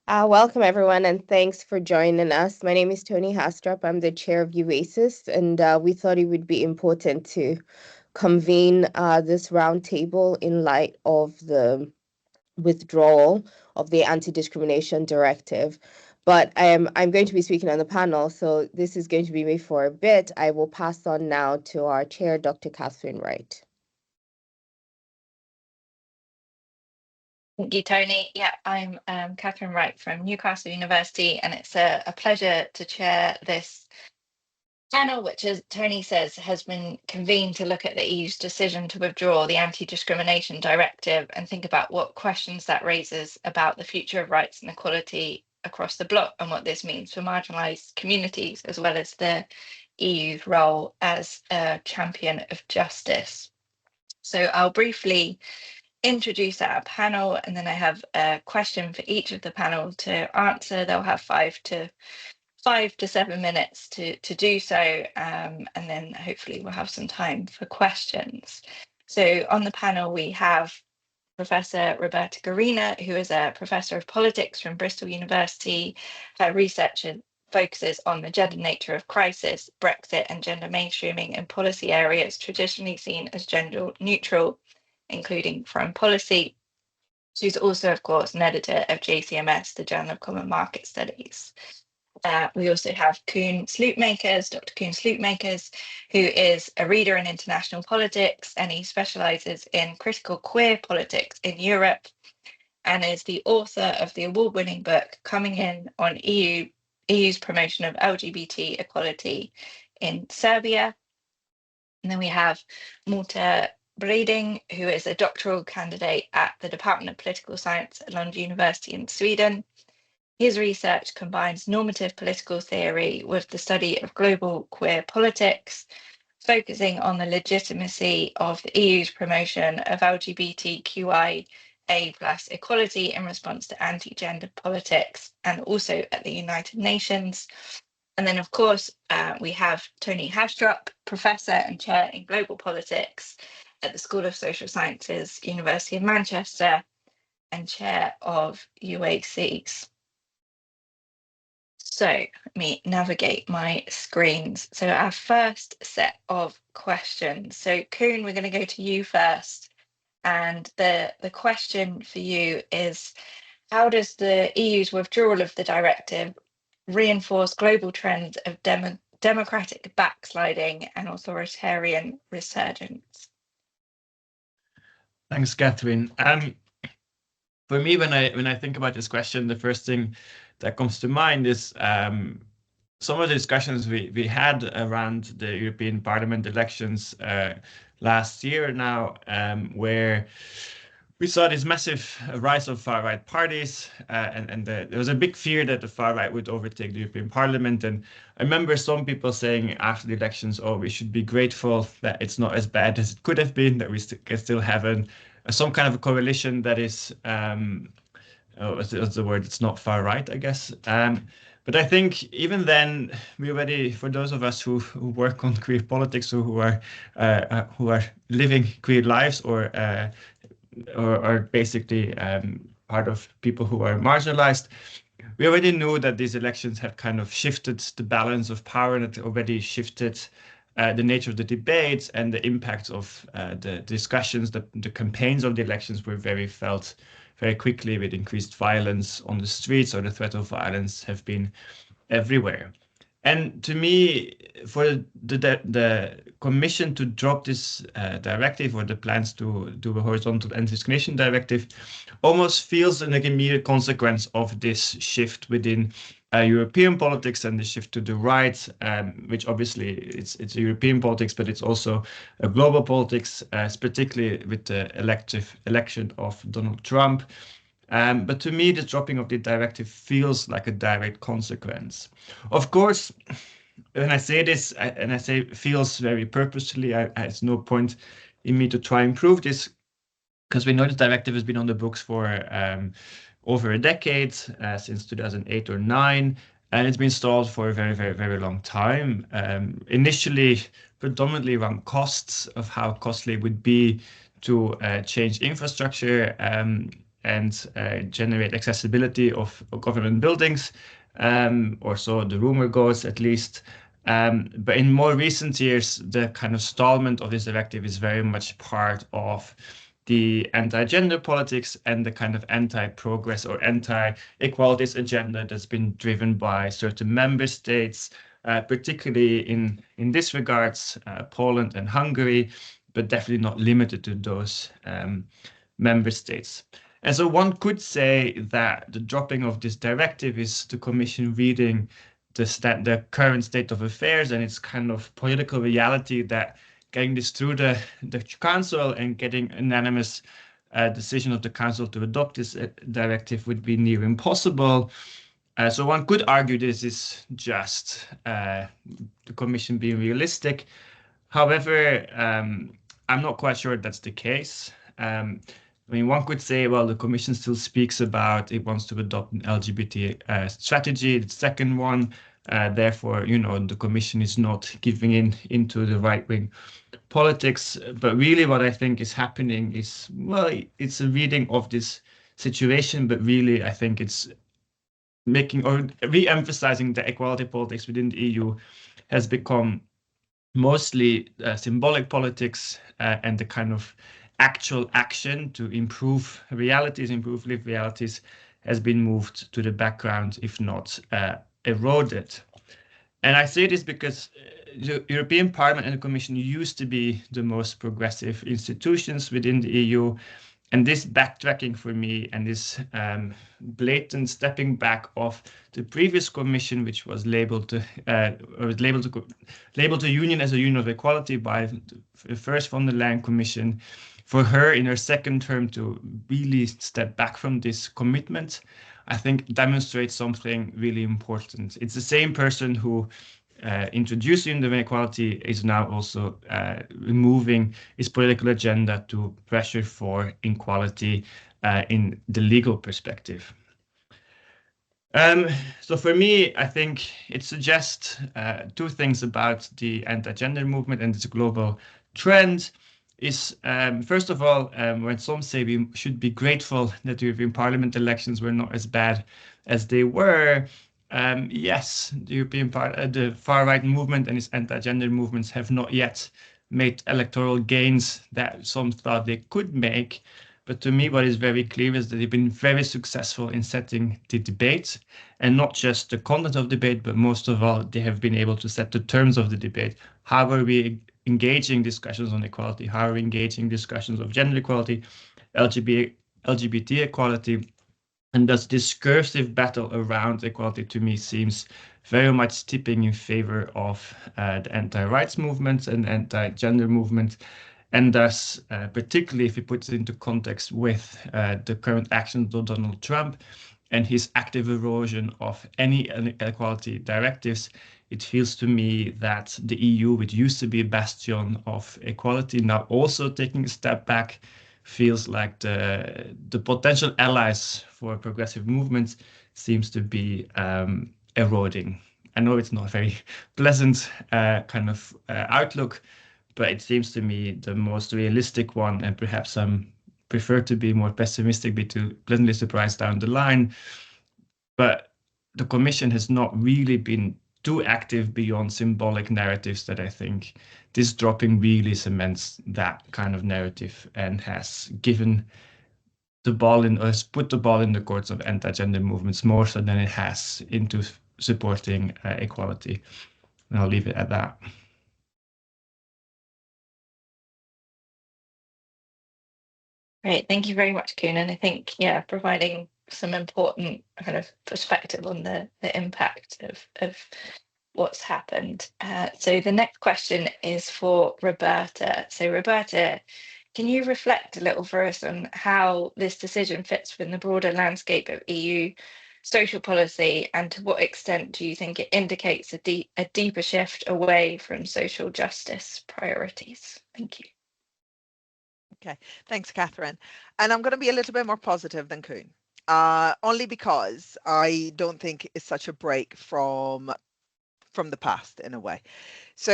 Welcome, everyone, and thanks for joining us. My name is Tony Hastrup. I'm the chair of UASIS, and we thought it would be important to convene this roundtable in light of the withdrawal of the Anti-Discrimination Directive. But I'm going to be speaking on the panel, so this is going to be me for a bit. I will pass on now to our chair, Dr. Catherine Wright. Thank you, Tony. Yeah, I'm Catherine Wright from Newcastle University, and it's a pleasure to chair this panel, which, as Tony says, has been convened to look at the EU's decision to withdraw the Anti-Discrimination Directive and think about what questions that raises about the future of rights and equality across the bloc and what this means for marginalised communities, as well as the EU's role as a champion of justice. So I'll briefly introduce our panel, and then I have a question for each of the panel to answer. They'll have 5 to 7 minutes to do so, and then hopefully we'll have some time for questions. So on the panel we have Professor Roberta Garina, who is a professor of politics from Bristol University. Her research focuses on the gender nature of crisis, Brexit, and gender mainstreaming in policy areas traditionally seen as gender neutral, including foreign policy. She's also, of course, an editor of JCMS, the Journal of Common Market Studies. We also have Koen Slootmakers, Dr. Koen Slootmakers, who is a reader in international politics, and he specialises in critical queer politics in Europe, and is the author of the award-winning book Coming In on EU's promotion of LGBT equality in Serbia. And then we have Morten Breding, who is a doctoral candidate at the Department of Political Science at Lund University in Sweden. His research combines normative political theory with the study of global queer politics, focusing on the legitimacy of the EU's promotion of LGBTQIA+ equality in response to anti-gender politics, and also at the United Nations. And then, of course, we have Tony Hastrup, Professor and Chair in Global Politics at the School of Social Sciences, University of Manchester, and Chair of UACs. So let me navigate my screens. So our first set of questions. So Koen, we're going to go to you first. And the question for you is, how does the EU's withdrawal of the directive reinforce global trends of democratic backsliding and authoritarian resurgence? Thanks, Catherine. For me, when I think about this question, the first thing that comes to mind is some of the discussions we had around the European Parliament elections last year now, where we saw this massive rise of far-right parties, and there was a big fear that the far-right would overtake the European Parliament. And I remember some people saying after the elections, oh, we should be grateful that it's not as bad as it could have been, that we can still have some kind of a coalition that is, what's the word? It's not far-right, I guess. But I think even then, we already, for those of us who work on queer politics, or who are living queer lives, or basically part of people who are marginalized, we already knew that these elections had kind of shifted the balance of power, and it already shifted the nature of the debates, and the impact of the discussions. The campaigns of the elections were felt very quickly, with increased violence on the streets, or the threat of violence have been everywhere. And to me, for the Commission to drop this directive, or the plans to do a horizontal anti-discrimination directive, almost feels like an immediate consequence of this shift within European politics, and the shift to the right, which obviously it's a European politics, but it's also a global politics, particularly with the election of Donald Trump. But to me, the dropping of the directive feels like a direct consequence. Of course, when I say this, and I say feels very purposefully, there's no point in me to try and prove this, because we know the directive has been on the books for over a decade, since 2008 or 9, and it's been stalled for a very long time. Initially, predominantly around costs, of how costly it would be to change infrastructure. and generate accessibility of government buildings, or so the rumor goes at least. But in more recent years, the kind of stallment of this directive is very much part of the anti-gender politics and the kind of anti-progress or anti-equalities agenda that's been driven by certain member states, particularly in this regards, Poland and Hungary, but definitely not limited to those member states. And so one could say that the dropping of this directive is the Commission reading the current state of affairs and its kind of political reality that getting this through the Council and getting unanimous decision of the Council to adopt this directive would be near impossible. So one could argue this is just the Commission being realistic. However, I'm not quite sure that's the case. I mean, one could say, well, the Commission still speaks about it wants to adopt an LGBT strategy, the second one. Therefore, the Commission is not giving into the right-wing politics. But really what I think is happening is, well, it's a reading of this situation, but really I think it's making or re-emphasizing that equality politics within the EU has become mostly symbolic politics, and the kind of actual action to improve realities, improve lived realities, has been moved to the background, if not eroded. And I say this because the European Parliament and the Commission used to be the most progressive institutions within the EU. And this backtracking for me and this blatant stepping back of the previous Commission, which was labeled the Union as a Union of Equality by the first von der Leyen Commission, for her in her second term to really step back from this commitment, I think demonstrates something really important. It's the same person who introducing the equality is now also removing its political agenda to pressure for equality in the legal perspective. So for me, I think it suggests two things about the anti-gender movement and its global trend. Is first of all, when some say we should be grateful that the European Parliament elections were not as bad as they were, yes, the far-right movement and its anti-gender movements have not yet made electoral gains that some thought they could make. But to me, what is very clear is that they've been very successful in setting the debate, and not just the content of debate, but most of all, they have been able to set the terms of the debate. How are we engaging discussions on equality? How are we engaging discussions of gender equality, LGBT equality? And this discursive battle around equality to me seems very much tipping in favor of the anti-rights movement and anti-gender movement. And thus, particularly if you put it into context with the current actions of Donald Trump and his active erosion of any equality directives, it feels to me that the EU, which used to be a bastion of equality, now also taking a step back, feels like the potential allies for progressive movements seems to be eroding. I know it's not a very pleasant kind of outlook, but it seems to me the most realistic one, and perhaps I'm prefer to be more pessimistic, be too pleasantly surprised down the line. But the Commission has not really been too active beyond symbolic narratives that I think this dropping really cements that kind of narrative and has given the ball in, or has put the ball in the courts of anti-gender movements more so than it has into supporting equality. And I'll leave it at that. Great, thank you very much, Koen. And I think, yeah, providing some important kind of perspective on the impact of what's happened. So the next question is for Roberta. So Roberta, can you reflect a little for us on how this decision fits within the broader landscape of EU social policy, and to what extent do you think it indicates a deeper shift away from social justice priorities? Thank you. Okay, thanks, Catherine. And I'm going to be a little bit more positive than Koen, only because I don't think it's such a break from the past in a way. So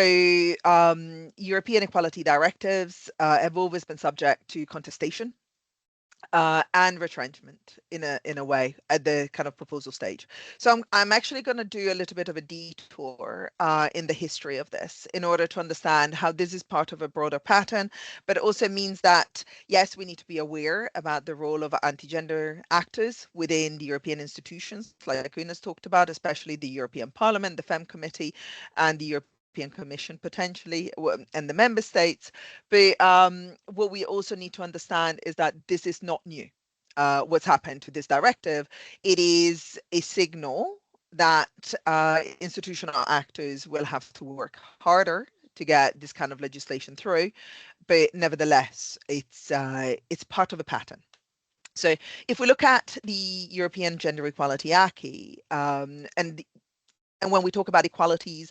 European equality directives have always been subject to contestation and retrenchment in a way at the kind of proposal stage. So I'm actually going to do a little bit of a detour in the history of this in order to understand how this is part of a broader pattern, but it also means that, yes, we need to be aware about the role of anti-gender actors within the European institutions, like Kuhn has talked about, especially the European Parliament, the FEM Committee, and the European Commission potentially, and the member states. But what we also need to understand is that this is not new. What's happened to this directive, it is a signal that institutional actors will have to work harder to get this kind of legislation through, but nevertheless, it's part of a pattern. So if we look at the European Gender Equality Acquis, and when we talk about equalities,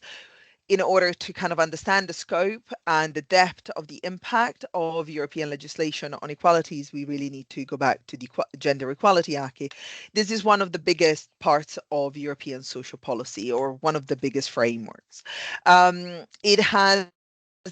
in order to kind of understand the scope and the depth of the impact of European legislation on equalities, we really need to go back to the Gender Equality Acquis. This is one of the biggest parts of European social policy, or one of the biggest frameworks. It has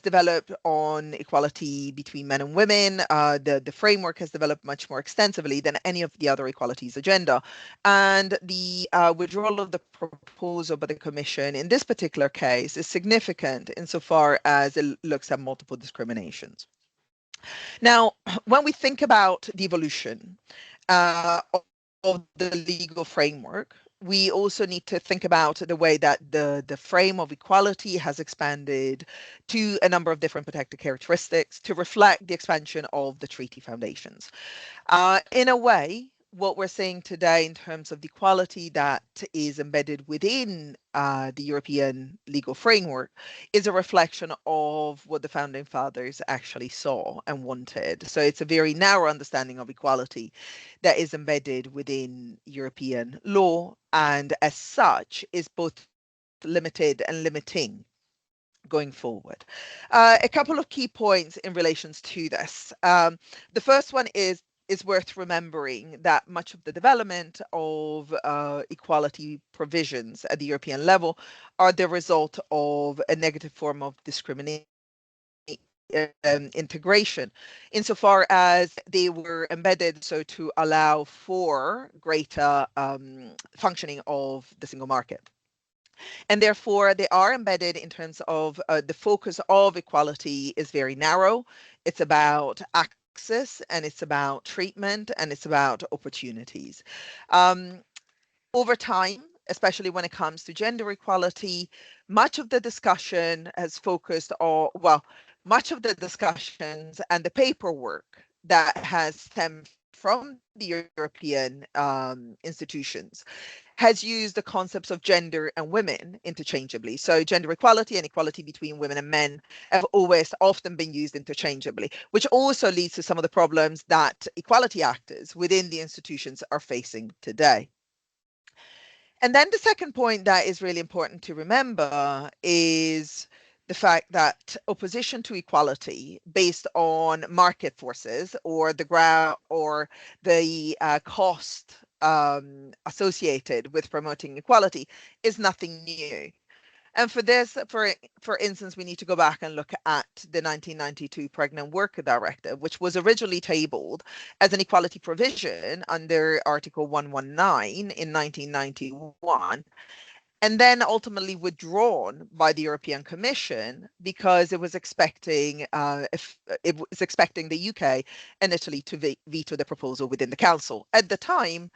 developed on equality between men and women. The framework has developed much more extensively than any of the other equalities agenda. And the withdrawal of the proposal by the Commission in this particular case is significant insofar as it looks at multiple discriminations. Now, when we think about the evolution of the legal framework, we also need to think about the way that the frame of equality has expanded to a number of different protected characteristics to reflect the expansion of the treaty foundations. In a way, what we're seeing today in terms of the equality that is embedded within the European legal framework is a reflection of what the founding fathers actually saw and wanted. So it's a very narrow understanding of equality that is embedded within European law, and as such is both limited and limiting going forward. A couple of key points in relations to this. The first one is worth remembering that much of the development of equality provisions at the European level are the result of a negative form of discrimination integration, insofar as they were embedded so to allow for greater functioning of the single market. And therefore, they are embedded in terms of the focus of equality is very narrow. It's about access, and it's about treatment, and it's about opportunities. Over time, especially when it comes to gender equality, much of the discussion has focused on, well, much of the discussions and the paperwork that has stemmed from the European institutions has used the concepts of gender and women interchangeably. So gender equality and equality between women and men have always often been used interchangeably, which also leads to some of the problems that equality actors within the institutions are facing today. And then the second point that is really important to remember is the fact that opposition to equality based on market forces or the cost associated with promoting equality is nothing new. And for this, for instance, we need to go back and look at the 1992 Pregnant Worker Directive, which was originally tabled as an equality provision under Article 119 in 1991, and then ultimately withdrawn by the European Commission because it was expecting the UK and Italy to veto the proposal within the Council. At the time,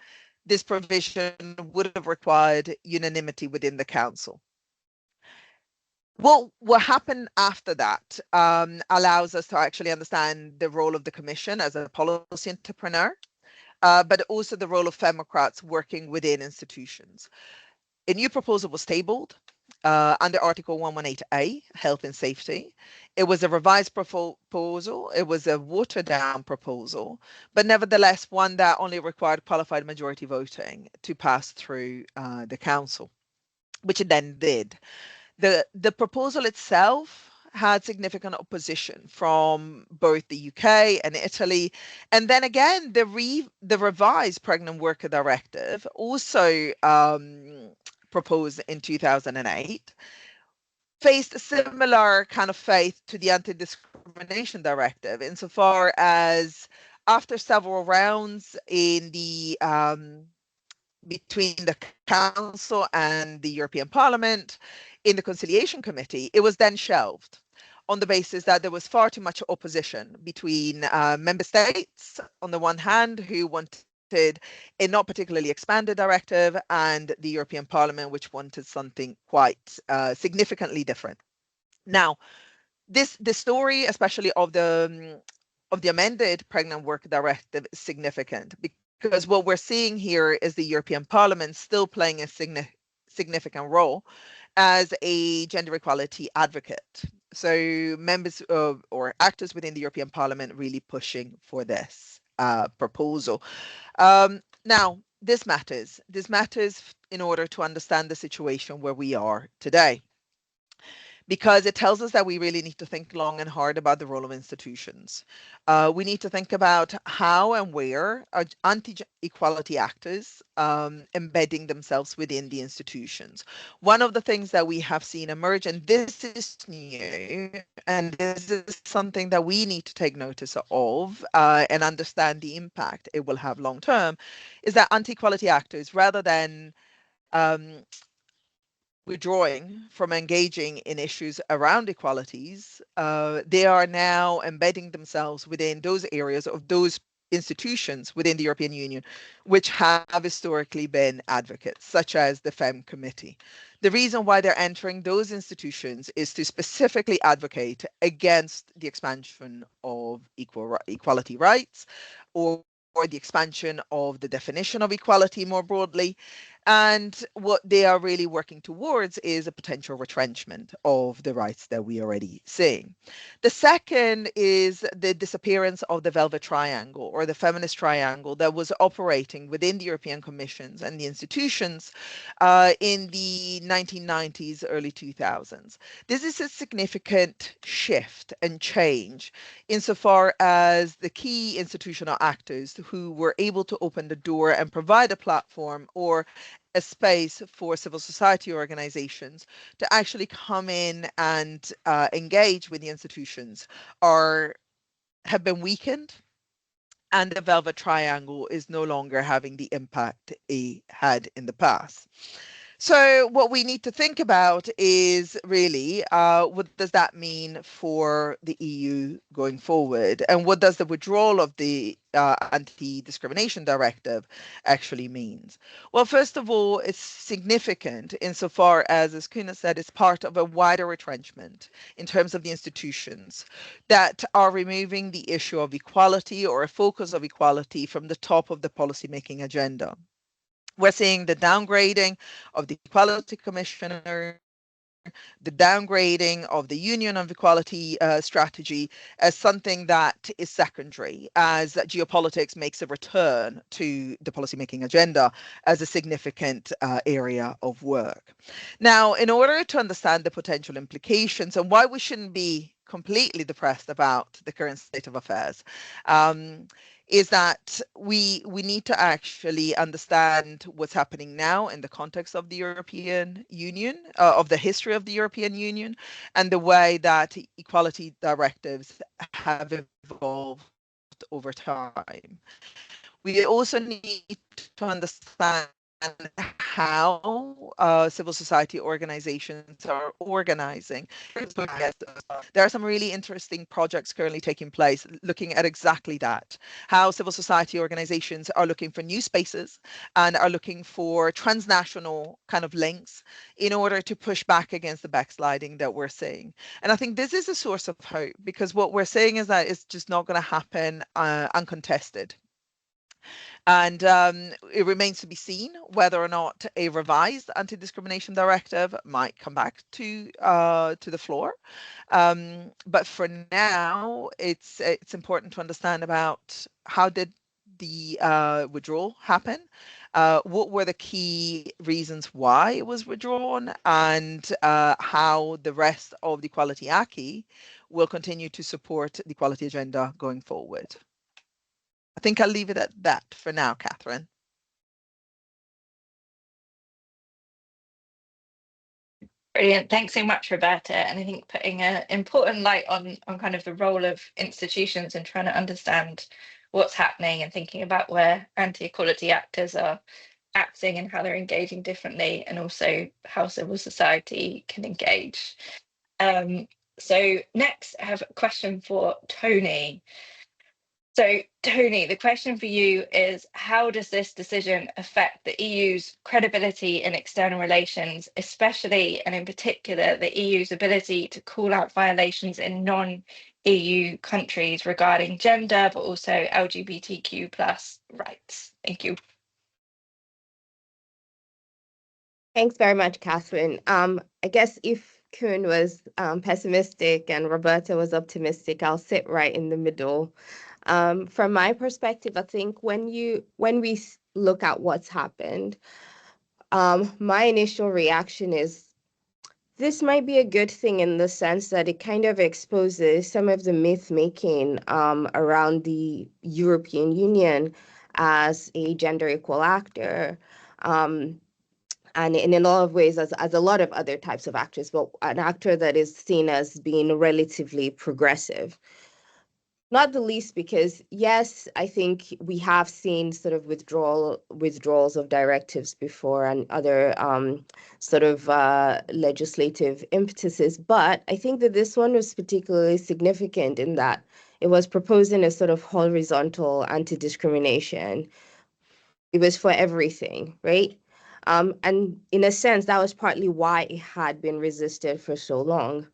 this provision would have required unanimity within the Council. Well, what happened after that allows us to actually understand the role of the Commission as a policy entrepreneur, but also the role of Democrats working within institutions. A new proposal was tabled under Article 118A, Health and Safety. It was a revised proposal. It was a watered down proposal, but nevertheless one that only required qualified majority voting to pass through the Council, which it then did. The proposal itself had significant opposition from both the UK and Italy. And then again, the revised Pregnant Worker Directive, also proposed in 2008, faced a similar kind of fate to the Anti-Discrimination Directive insofar as after several rounds in the between the Council and the European Parliament in the Conciliation Committee, it was then shelved on the basis that there was far too much opposition between member states on the one hand, who wanted a not particularly expanded directive, and the European Parliament, which wanted something quite significantly different. Now, the story, especially of the amended Pregnant Work Directive, is significant because what we're seeing here is the European Parliament still playing a significant role as a gender equality advocate. So members or actors within the European Parliament really pushing for this proposal. Now, this matters. This matters in order to understand the situation where we are today, because it tells us that we really need to think long and hard about the role of institutions. We need to think about how and where are anti-equality actors embedding themselves within the institutions. One of the things that we have seen emerge, and this is new, and this is something that we need to take notice of and understand the impact it will have long term, is that anti-equality actors, rather than withdrawing from engaging in issues around equalities, they are now embedding themselves within those areas of those institutions within the European Union, which have historically been advocates, such as the FEM Committee. The reason why they're entering those institutions is to specifically advocate against the expansion of equality rights, or the expansion of the definition of equality more broadly. And what they are really working towards is a potential retrenchment of the rights that we are already seeing. The second is the disappearance of the Velvet Triangle, or the feminist triangle, that was operating within the European Commissions and the institutions in the 1990s, early 2000s. This is a significant shift and change insofar as the key institutional actors who were able to open the door and provide a platform or a space for civil society organizations to actually come in and engage with the institutions have been weakened, and the Velvet Triangle is no longer having the impact it had in the past. So what we need to think about is really what does that mean for the EU going forward, and what does the withdrawal of the Anti-Discrimination Directive actually means? Well, first of all, it's significant insofar as Kuna said, it's part of a wider retrenchment in terms of the institutions that are removing the issue of equality, or a focus of equality, from the top of the policymaking agenda. We're seeing the downgrading of the Equality Commissioner, the downgrading of the Union of Equality strategy as something that is secondary, as geopolitics makes a return to the policymaking agenda as a significant area of work. Now, in order to understand the potential implications and why we shouldn't be completely depressed about the current state of affairs, is that we need to actually understand what's happening now in the context of the European Union, of the history of the European Union, and the way that equality directives have evolved over time. We also need to understand how civil society organizations are organizing. There are some really interesting projects currently taking place looking at exactly that, how civil society organizations are looking for new spaces and are looking for transnational kind of links in order to push back against the backsliding that we're seeing. And I think this is a source of hope, because what we're saying is that it's just not going to happen uncontested. And it remains to be seen whether or not a revised anti-discrimination directive might come back to the floor. But for now, it's important to understand about how did the withdrawal happen, what were the key reasons why it was withdrawn, and how the rest of the Equality Acquis will continue to support the equality agenda going forward. I think I'll leave it at that for now, Catherine. Brilliant. Thanks so much, Roberta. And I think putting an important light on kind of the role of institutions and trying to understand what's happening and thinking about where anti-equality actors are acting and how they're engaging differently, and also how civil society can engage. So next I have a question for Tony. So Tony, the question for you is, how does this decision affect the EU's credibility in external relations, especially and in particular the EU's ability to call out violations in non-EU countries regarding gender, but also LGBTQ plus rights? Thank you. Thanks very much, Catherine. I guess if Kuhn was pessimistic and Roberta was optimistic, I'll sit right in the middle. From my perspective, I think when we look at what's happened, my initial reaction is this might be a good thing in the sense that it kind of exposes some of the myth making around the European Union as a gender equal actor. And in a lot of ways, as a lot of other types of actors, but an actor that is seen as being relatively progressive. Not the least because, yes, I think we have seen sort of withdrawals of directives before and other sort of legislative impetuses, but I think that this one was particularly significant in that it was proposing a sort of horizontal anti-discrimination. It was for everything, right? And in a sense, that was partly why it had been resisted for so long.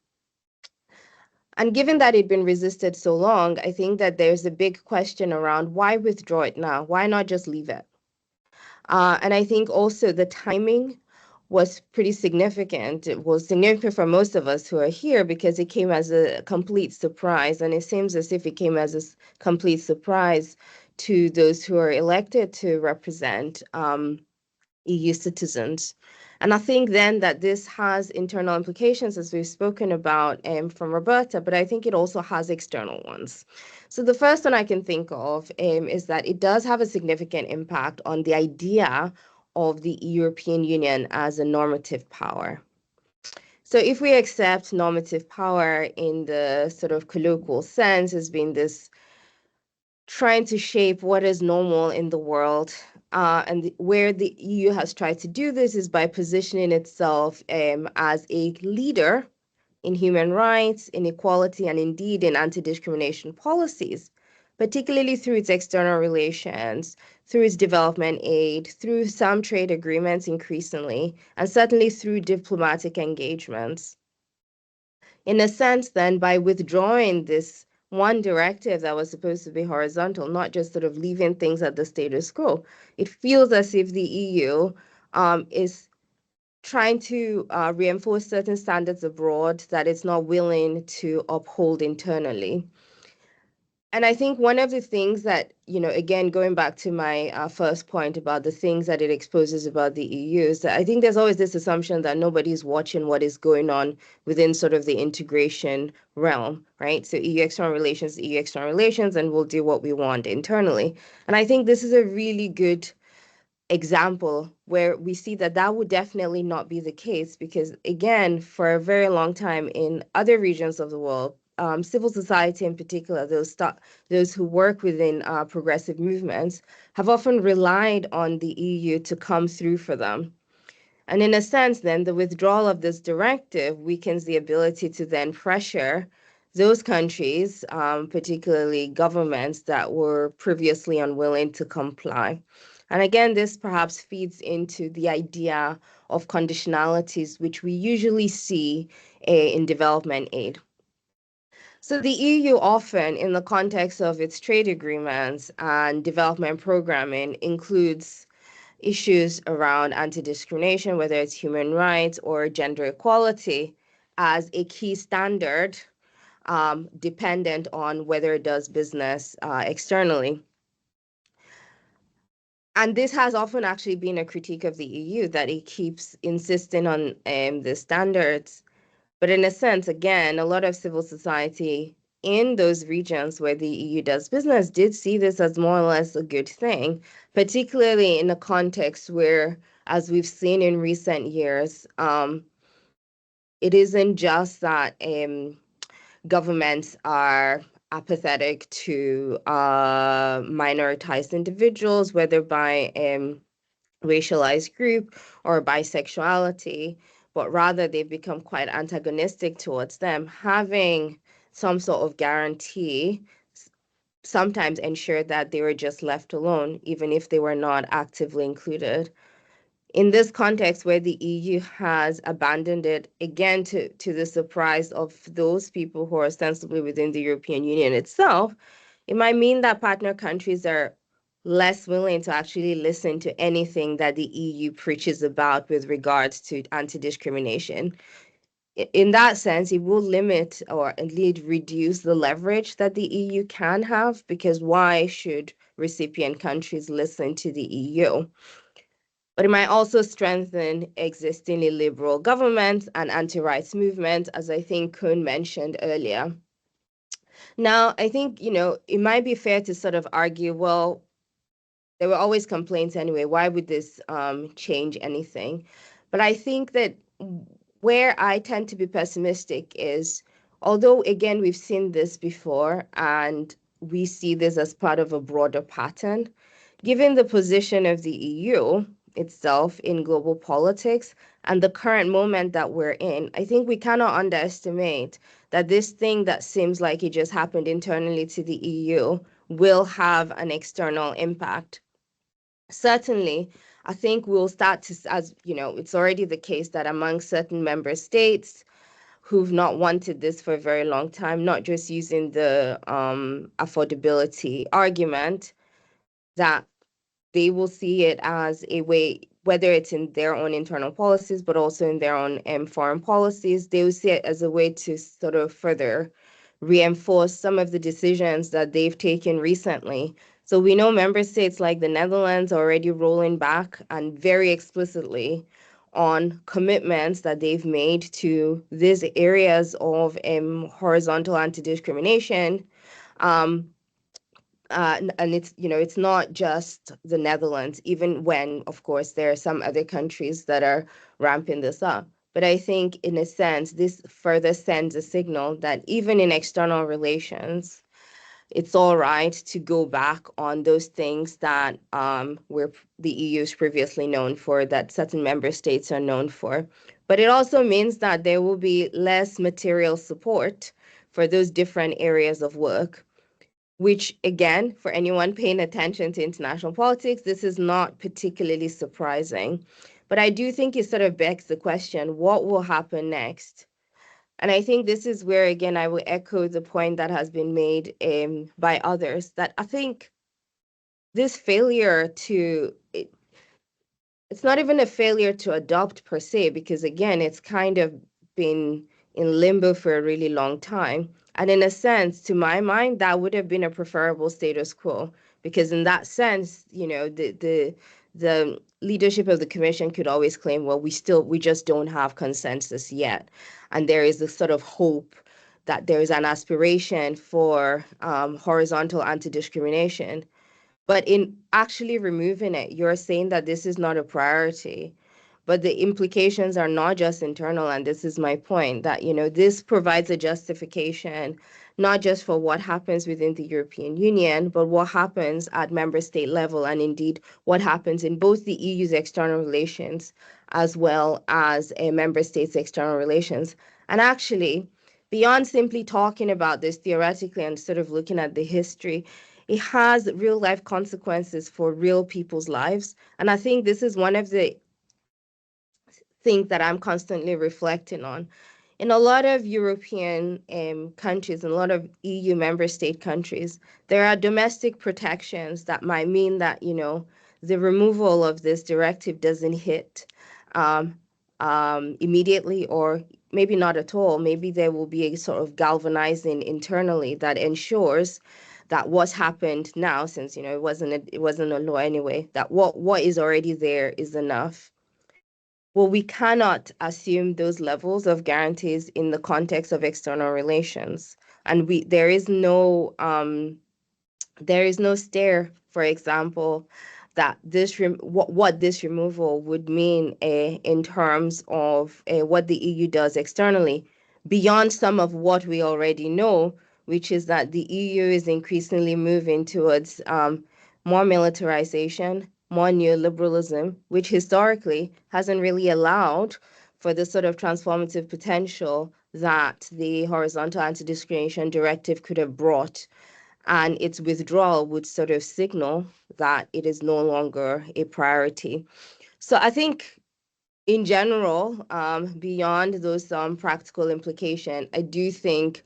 And given that it'd been resisted so long, I think that there's a big question around why withdraw it now? Why not just leave it? And I think also the timing was pretty significant. It was significant for most of us who are here because it came as a complete surprise. And it seems as if it came as a complete surprise to those who are elected to represent EU citizens. And I think then that this has internal implications, as we've spoken about from Roberta, but I think it also has external ones. So the first one I can think of is that it does have a significant impact on the idea of the European Union as a normative power. So if we accept normative power in the sort of colloquial sense as being this trying to shape what is normal in the world, and where the EU has tried to do this is by positioning itself as a leader in human rights, in equality, and indeed in anti-discrimination policies, particularly through its external relations, through its development aid, through some trade agreements increasingly, and certainly through diplomatic engagements. In a sense, then, by withdrawing this one directive that was supposed to be horizontal, not just sort of leaving things at the status quo, it feels as if the EU is trying to reinforce certain standards abroad that it's not willing to uphold internally. And I think one of the things that, again, going back to my first point about the things that it exposes about the EU, is that I think there's always this assumption that nobody's watching what is going on within sort of the integration realm, right? So EU external relations, and we'll do what we want internally. And I think this is a really good example where we see that that would definitely not be the case because, again, for a very long time in other regions of the world, civil society in particular, those who work within progressive movements, have often relied on the EU to come through for them. And in a sense, then, the withdrawal of this directive weakens the ability to then pressure those countries, particularly governments that were previously unwilling to comply. And again, this perhaps feeds into the idea of conditionalities, which we usually see in development aid. So the EU often, in the context of its trade agreements and development programming, includes issues around anti-discrimination, whether it's human rights or gender equality, as a key standard, dependent on whether it does business externally. And this has often actually been a critique of the EU, that it keeps insisting on the standards. But in a sense, again, a lot of civil society in those regions where the EU does business did see this as more or less a good thing, particularly in a context where, as we've seen in recent years, it isn't just that governments are apathetic to minoritized individuals, whether by racialized group or bisexuality, but rather they've become quite antagonistic towards them. Having some sort of guarantee sometimes ensured that they were just left alone, even if they were not actively included. In this context, where the EU has abandoned it, again, to the surprise of those people who are ostensibly within the European Union itself, it might mean that partner countries are less willing to actually listen to anything that the EU preaches about with regards to anti-discrimination. In that sense, it will limit or indeed reduce the leverage that the EU can have, because why should recipient countries listen to the EU? But it might also strengthen existing illiberal governments and anti-rights movements, as I think Kuhn mentioned earlier. Now, I think, it might be fair to sort of argue, well, there were always complaints anyway. Why would this change anything? But I think that where I tend to be pessimistic is, although, again, we've seen this before and we see this as part of a broader pattern, given the position of the EU itself in global politics and the current moment that we're in, I think we cannot underestimate that this thing that seems like it just happened internally to the EU will have an external impact. Certainly, I think we'll start to, as it's already the case that among certain member states who've not wanted this for a very long time, not just using the affordability argument, that they will see it as a way, whether it's in their own internal policies, but also in their own foreign policies, they will see it as a way to sort of further reinforce some of the decisions that they've taken recently. So we know member states like the Netherlands are already rolling back and very explicitly on commitments that they've made to these areas of horizontal anti-discrimination. And it's not just the Netherlands, even when, of course, there are some other countries that are ramping this up. But I think, in a sense, this further sends a signal that even in external relations, it's all right to go back on those things that the EU is previously known for, that certain member states are known for. But it also means that there will be less material support for those different areas of work, which, again, for anyone paying attention to international politics, this is not particularly surprising. But I do think it sort of begs the question, what will happen next? And I think this is where, again, I will echo the point that has been made by others, that I think this failure it's not even a failure to adopt per se, because, again, it's kind of been in limbo for a really long time. And in a sense, to my mind, that would have been a preferable status quo, because in that sense, the leadership of the commission could always claim, well, we just don't have consensus yet. And there is this sort of hope that there is an aspiration for horizontal anti-discrimination. But in actually removing it, you're saying that this is not a priority. But the implications are not just internal, and this is my point, that, this provides a justification, not just for what happens within the European Union, but what happens at member state level, and indeed what happens in both the EU's external relations as well as a member state's external relations. And actually, beyond simply talking about this theoretically and sort of looking at the history, it has real life consequences for real people's lives. And I think this is one of the things that I'm constantly reflecting on. In a lot of European countries, and a lot of EU member state countries, there are domestic protections that might mean that, the removal of this directive doesn't hit immediately, or maybe not at all. Maybe there will be a sort of galvanizing internally that ensures that what's happened now, since it wasn't a law anyway, that what is already there is enough. Well, we cannot assume those levels of guarantees in the context of external relations, and there is no stare, for example, that what this removal would mean in terms of what the EU does externally, beyond some of what we already know, which is that the EU is increasingly moving towards more militarization, more neoliberalism, which historically hasn't really allowed for the sort of transformative potential that the horizontal anti-discrimination directive could have brought. And its withdrawal would sort of signal that it is no longer a priority. So I think in general, beyond those practical implications, I do think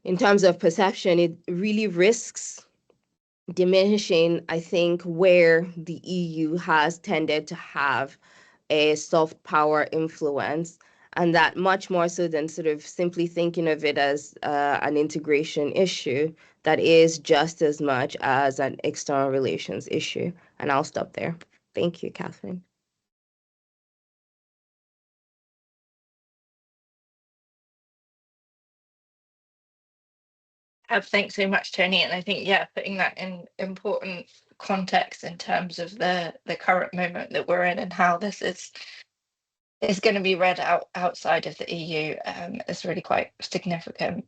in terms of perception, it really risks diminishing, I think, where the EU has tended to have a soft power influence, and that much more so than sort of simply thinking of it as an integration issue, that is just as much as an external relations issue. And I'll stop there. Thank you, Catherine. Thanks so much, Tony. And I think, yeah, putting that in important context in terms of the current moment that we're in and how this is going to be read outside of the EU is really quite significant.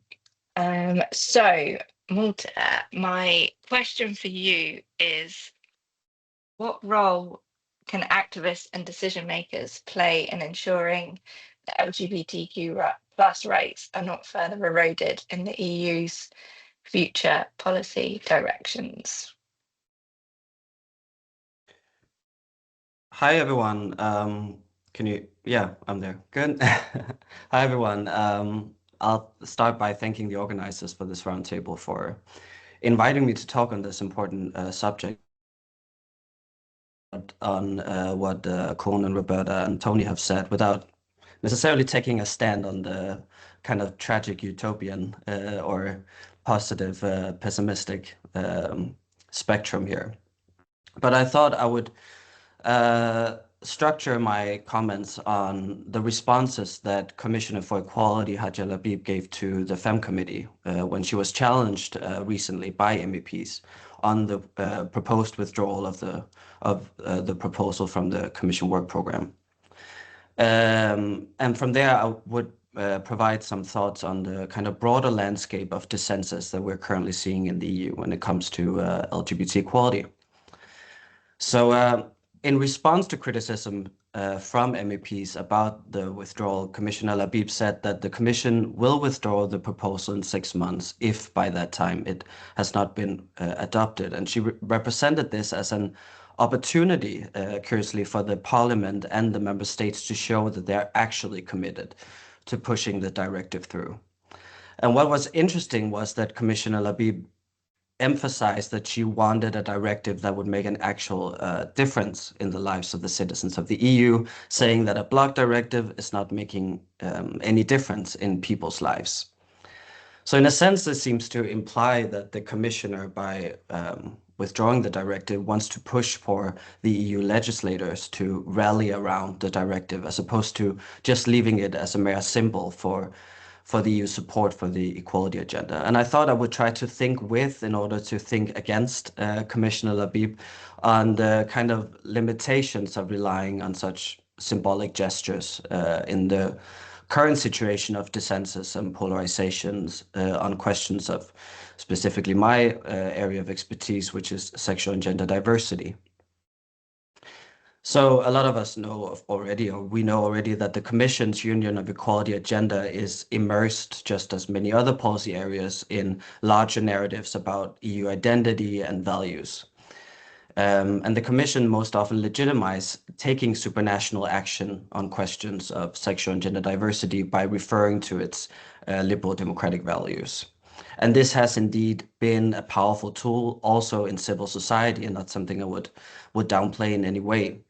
So, Malta, my question for you is, what role can activists and decision makers play in ensuring that LGBTQ plus rights are not further eroded in the EU's future policy directions? Hi, everyone. Yeah, I'm there. Good. Hi, everyone. I'll start by thanking the organizers for this roundtable for inviting me to talk on this important subject on what Conan, Roberta, and Tony have said without necessarily taking a stand on the kind of tragic utopian or positive pessimistic spectrum here. But I thought I would structure my comments on the responses that Commissioner for Equality Hajj Al Habib gave to the FEM committee when she was challenged recently by MEPs on the proposed withdrawal of the proposal from the Commission work program. And from there, I would provide some thoughts on the kind of broader landscape of dissensus that we're currently seeing in the EU when it comes to LGBT equality. So in response to criticism from MEPs about the withdrawal, Commissioner Labib said that the Commission will withdraw the proposal in 6 months if by that time it has not been adopted. And she represented this as an opportunity, curiously, for the Parliament and the Member States to show that they're actually committed to pushing the directive through. And what was interesting was that Commissioner Labib emphasized that she wanted a directive that would make an actual difference in the lives of the citizens of the EU, saying that a bloc directive is not making any difference in people's lives. So in a sense, this seems to imply that the commissioner, by withdrawing the directive, wants to push for the EU legislators to rally around the directive, as opposed to just leaving it as a mere symbol for the EU support for the equality agenda. And I thought I would try to think with, in order to think against Commissioner Labib, on the kind of limitations of relying on such symbolic gestures in the current situation of dissensus and polarizations on questions of specifically my area of expertise, which is sexual and gender diversity. So a lot of us know already, or we know already, that the Commission's Union of Equality agenda is immersed, just as many other policy areas, in larger narratives about EU identity and values. And the Commission most often legitimize taking supranational action on questions of sexual and gender diversity by referring to its liberal democratic values. And this has indeed been a powerful tool also in civil society, and not something I would downplay in any way.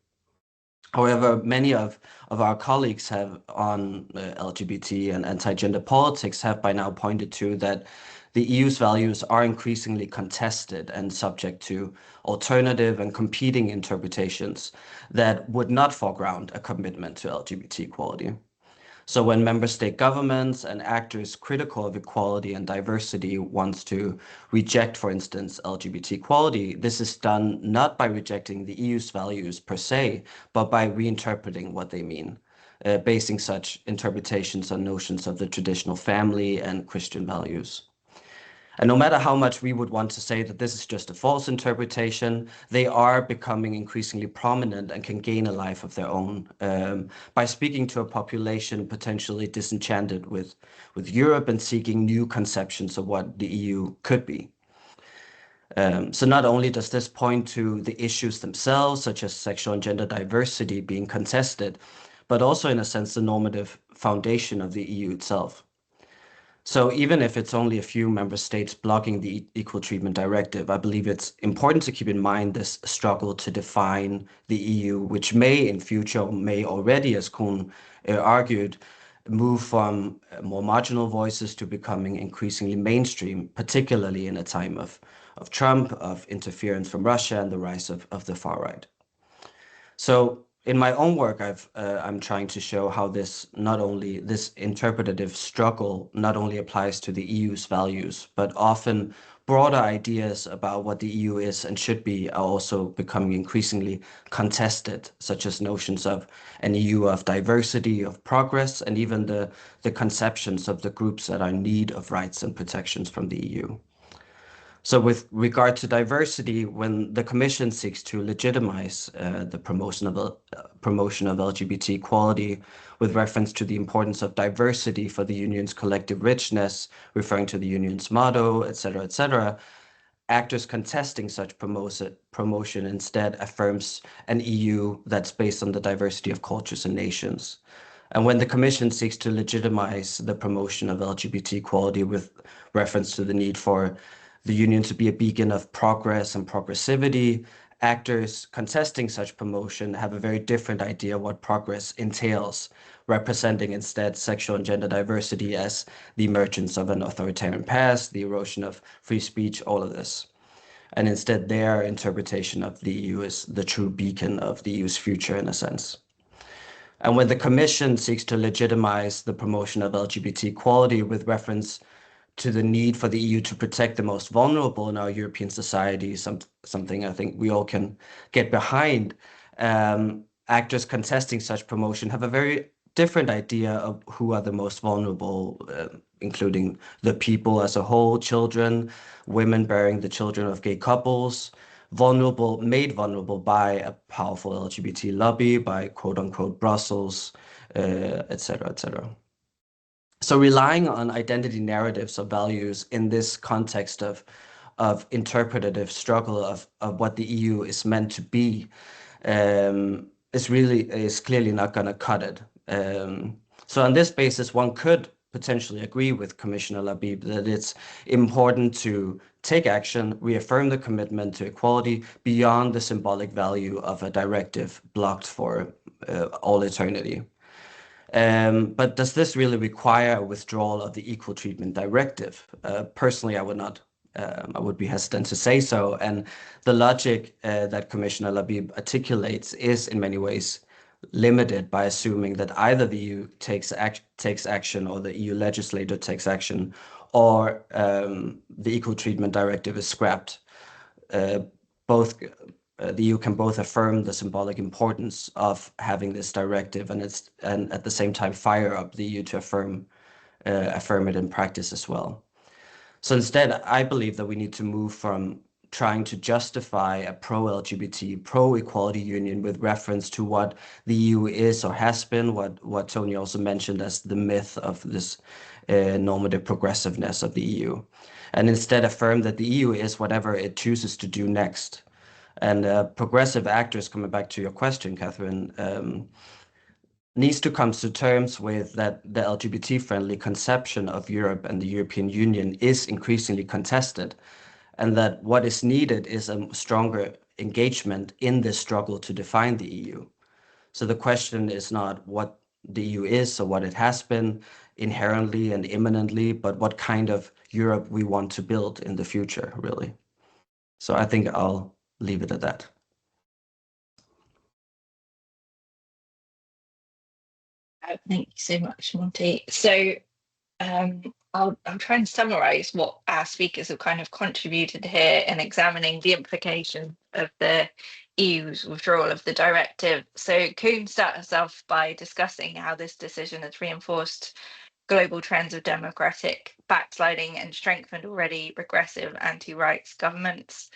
However, many of our colleagues have on LGBT and anti-gender politics have by now pointed to that the EU's values are increasingly contested and subject to alternative and competing interpretations that would not foreground a commitment to LGBT equality. So when member state governments and actors critical of equality and diversity wants to reject, for instance, LGBT equality, this is done not by rejecting the EU's values per se, but by reinterpreting what they mean, basing such interpretations on notions of the traditional family and Christian values. And no matter how much we would want to say that this is just a false interpretation, they are becoming increasingly prominent and can gain a life of their own by speaking to a population potentially disenchanted with Europe and seeking new conceptions of what the EU could be. So not only does this point to the issues themselves, such as sexual and gender diversity being contested, but also in a sense the normative foundation of the EU itself. So even if it's only a few member states blocking the Equal Treatment Directive, I believe it's important to keep in mind this struggle to define the EU, which may in future, may already, as Kuhn argued, move from more marginal voices to becoming increasingly mainstream, particularly in a time of Trump, of interference from Russia, and the rise of the far right. So in my own work, I'm trying to show how this interpretative struggle not only applies to the EU's values, but often broader ideas about what the EU is and should be are also becoming increasingly contested, such as notions of an EU of diversity, of progress, and even the conceptions of the groups that are in need of rights and protections from the EU. So with regard to diversity, when the Commission seeks to legitimize the promotion of LGBT equality with reference to the importance of diversity for the Union's collective richness, referring to the Union's motto, etc., actors contesting such promotion instead affirms an EU that's based on the diversity of cultures and nations. And when the Commission seeks to legitimize the promotion of LGBT equality with reference to the need for the Union to be a beacon of progress and progressivity, actors contesting such promotion have a very different idea of what progress entails, representing instead sexual and gender diversity as the emergence of an authoritarian past, the erosion of free speech, all of this. And instead their interpretation of the EU is the true beacon of the EU's future in a sense. And when the Commission seeks to legitimize the promotion of LGBT equality with reference to the need for the EU to protect the most vulnerable in our European society, something I think we all can get behind, actors contesting such promotion have a very different idea of who are the most vulnerable, including the people as a whole, children, women bearing the children of gay couples, made vulnerable by a powerful LGBT lobby, by quote-unquote Brussels, etc. So relying on identity narratives of values in this context of interpretative struggle of what the EU is meant to be is clearly not going to cut it. So on this basis, one could potentially agree with Commissioner Labib that it's important to take action, reaffirm the commitment to equality beyond the symbolic value of a directive blocked for all eternity. But does this really require a withdrawal of the Equal Treatment Directive? Personally, I would not. I would be hesitant to say so. And the logic that Commissioner Labib articulates is in many ways limited by assuming that either the EU takes action or the EU legislator takes action, or the Equal Treatment Directive is scrapped. The EU can both affirm the symbolic importance of having this directive and at the same time fire up the EU to affirm it in practice as well. So instead, I believe that we need to move from trying to justify a pro-LGBT, pro-equality union with reference to what the EU is or has been, what Tony also mentioned as the myth of this normative progressiveness of the EU, and instead affirm that the EU is whatever it chooses to do next. And progressive actors, coming back to your question, Catherine, needs to come to terms with that the LGBT-friendly conception of Europe and the European Union is increasingly contested, and that what is needed is a stronger engagement in this struggle to define the EU. So the question is not what the EU is or what it has been inherently and imminently, but what kind of Europe we want to build in the future, really. So I think I'll leave it at that. Thank you so much, Monty. So I'll try and summarize what our speakers have kind of contributed here in examining the implication of the EU's withdrawal of the directive. So Kuhn started us off by discussing how this decision has reinforced global trends of democratic backsliding and strengthened already regressive anti-rights governments.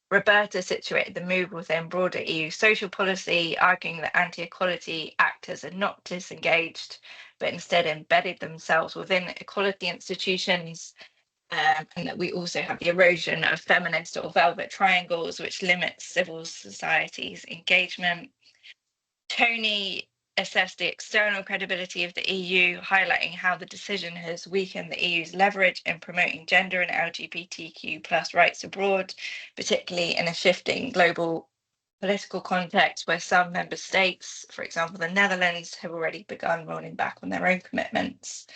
Roberta situated the move within broader EU social policy, arguing that anti-equality actors are not disengaged, but instead embedded themselves within equality institutions, and that we also have the erosion of feminist or velvet triangles, which limits civil society's engagement. Tony assessed the external credibility of the EU, highlighting how the decision has weakened the EU's leverage in promoting gender and LGBTQ plus rights abroad, particularly in a shifting global political context where some member states, for example, the Netherlands, have already begun rolling back on their own commitments.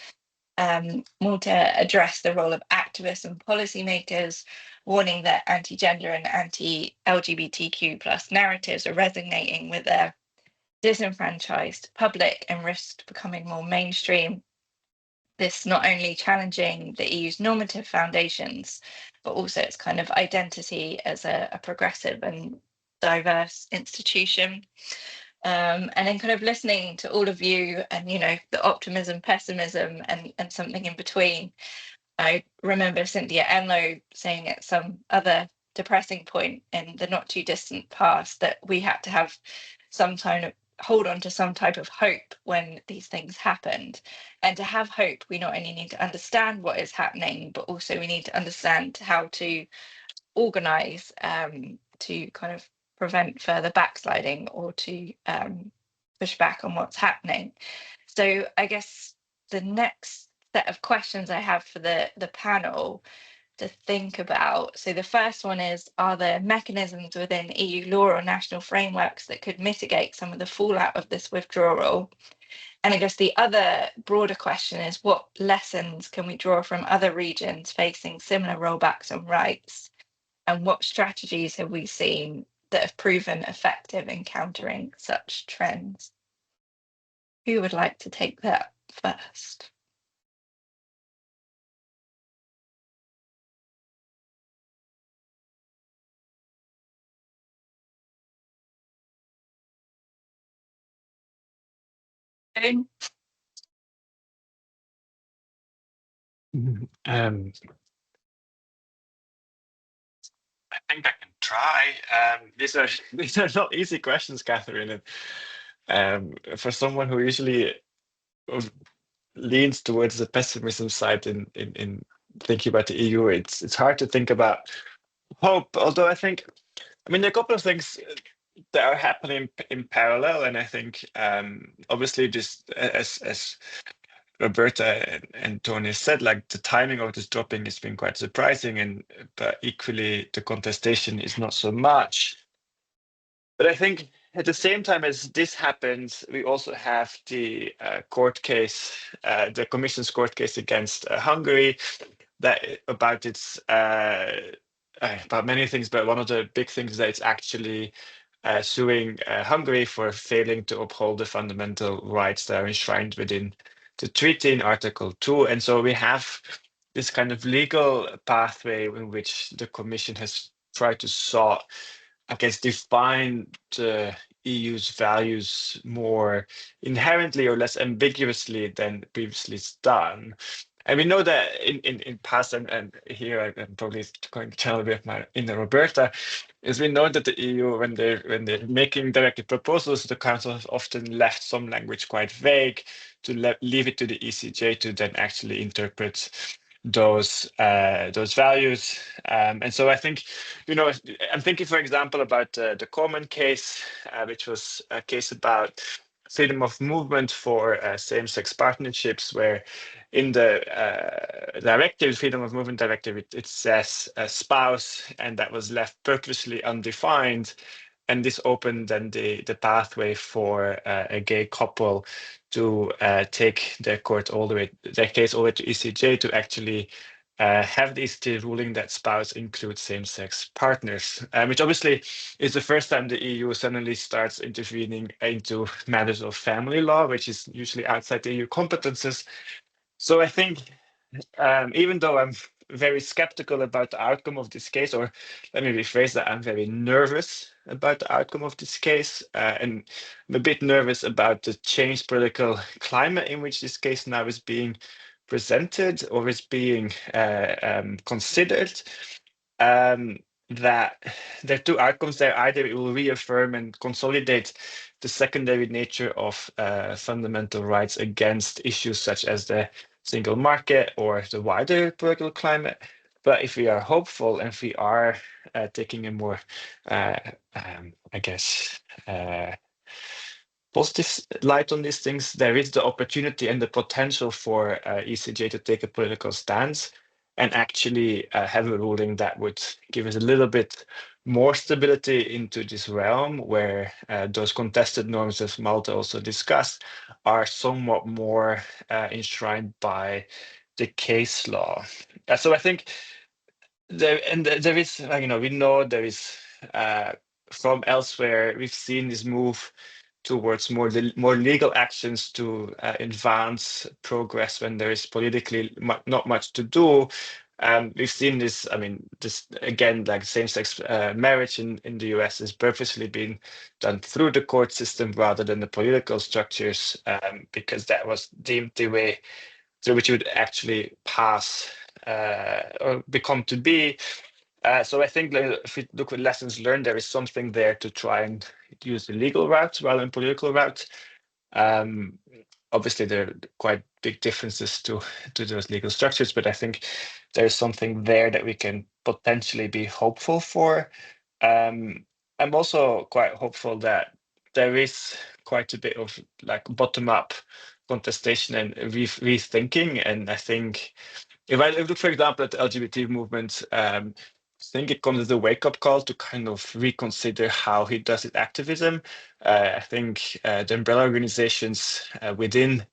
Malta addressed the role of activists and policymakers, warning that anti-gender and anti-LGBTQ plus narratives are resonating with their disenfranchised public and risked becoming more mainstream. This not only challenging the EU's normative foundations, but also its kind of identity as a progressive and diverse institution. And then kind of listening to all of you and, you know, the optimism, pessimism, and something in between. I remember Cynthia Enloe saying at some other depressing point in the not too distant past that we had to have some kind of hold on to some type of hope when these things happened. And to have hope, we not only need to understand what is happening, but also we need to understand how to organize to kind of prevent further backsliding or to push back on what's happening. So I guess the next set of questions I have for the panel to think about. So the first one is, are there mechanisms within EU law or national frameworks that could mitigate some of the fallout of this withdrawal? And I guess the other broader question is, what lessons can we draw from other regions facing similar rollbacks on rights? And what strategies have we seen that have proven effective in countering such trends? Who would like to take that first? I think I can try. These are not easy questions, Catherine. And for someone who usually leans towards the pessimism side in thinking about the EU, it's hard to think about hope. Although I mean, there are a couple of things that are happening in parallel, and I think obviously just as Roberta and Tony said, like the timing of this dropping has been quite surprising, but equally the contestation is not so much. But I think at the same time as this happens, we also have the court case, the Commission's court case against Hungary, that about its about many things, but one of the big things is that it's actually suing Hungary for failing to uphold the fundamental rights that are enshrined within the treaty in Article 2. And so we have this kind of legal pathway in which the Commission has tried to sort, I guess, define the EU's values more inherently or less ambiguously than previously done. And we know that in past, and here I'm probably going to channel a bit my inner Roberta, is we know that the EU, when they're making directive proposals, the Council has often left some language quite vague to leave it to the ECJ to then actually interpret those values. And so I think, you know, I'm thinking, for example, about the Common case, which was a case about freedom of movement for same-sex partnerships, where in the directive, freedom of movement directive, it says a spouse, and that was left purposely undefined. And this opened then the pathway for a gay couple to take their case all the way to ECJ to actually have the ECJ ruling that spouse includes same-sex partners, which obviously is the first time the EU suddenly starts intervening into matters of family law, which is usually outside the EU competences. So I think even though I'm very skeptical about the outcome of this case, or let me rephrase that, I'm very nervous about the outcome of this case, and I'm a bit nervous about the changed political climate in which this case now is being presented or is being considered. That there are two outcomes there. Either it will reaffirm and consolidate the secondary nature of fundamental rights against issues such as the single market or the wider political climate. But if we are hopeful and if we are taking a more, I guess, positive light on these things, there is the opportunity and the potential for ECJ to take a political stance and actually have a ruling that would give us a little bit more stability into this realm where those contested norms, as Malte also discussed, are somewhat more enshrined by the case law. So I think there is, we know there is from elsewhere, we've seen this move towards more legal actions to advance progress when there is politically not much to do. We've seen this, this again, like same-sex marriage in the US is purposely being done through the court system rather than the political structures, because that was deemed the way through which you would actually pass or become to be. So I think if we look at lessons learned, there is something there to try and use the legal route rather than political route. Obviously, there are quite big differences to those legal structures, but I think there's something there that we can potentially be hopeful for. I'm also quite hopeful that there is quite a bit of like bottom-up contestation and rethinking, and I think if I look, for example, at the LGBT movement, I think it comes as a wake-up call to kind of reconsider how he does his activism. I think the umbrella organizations within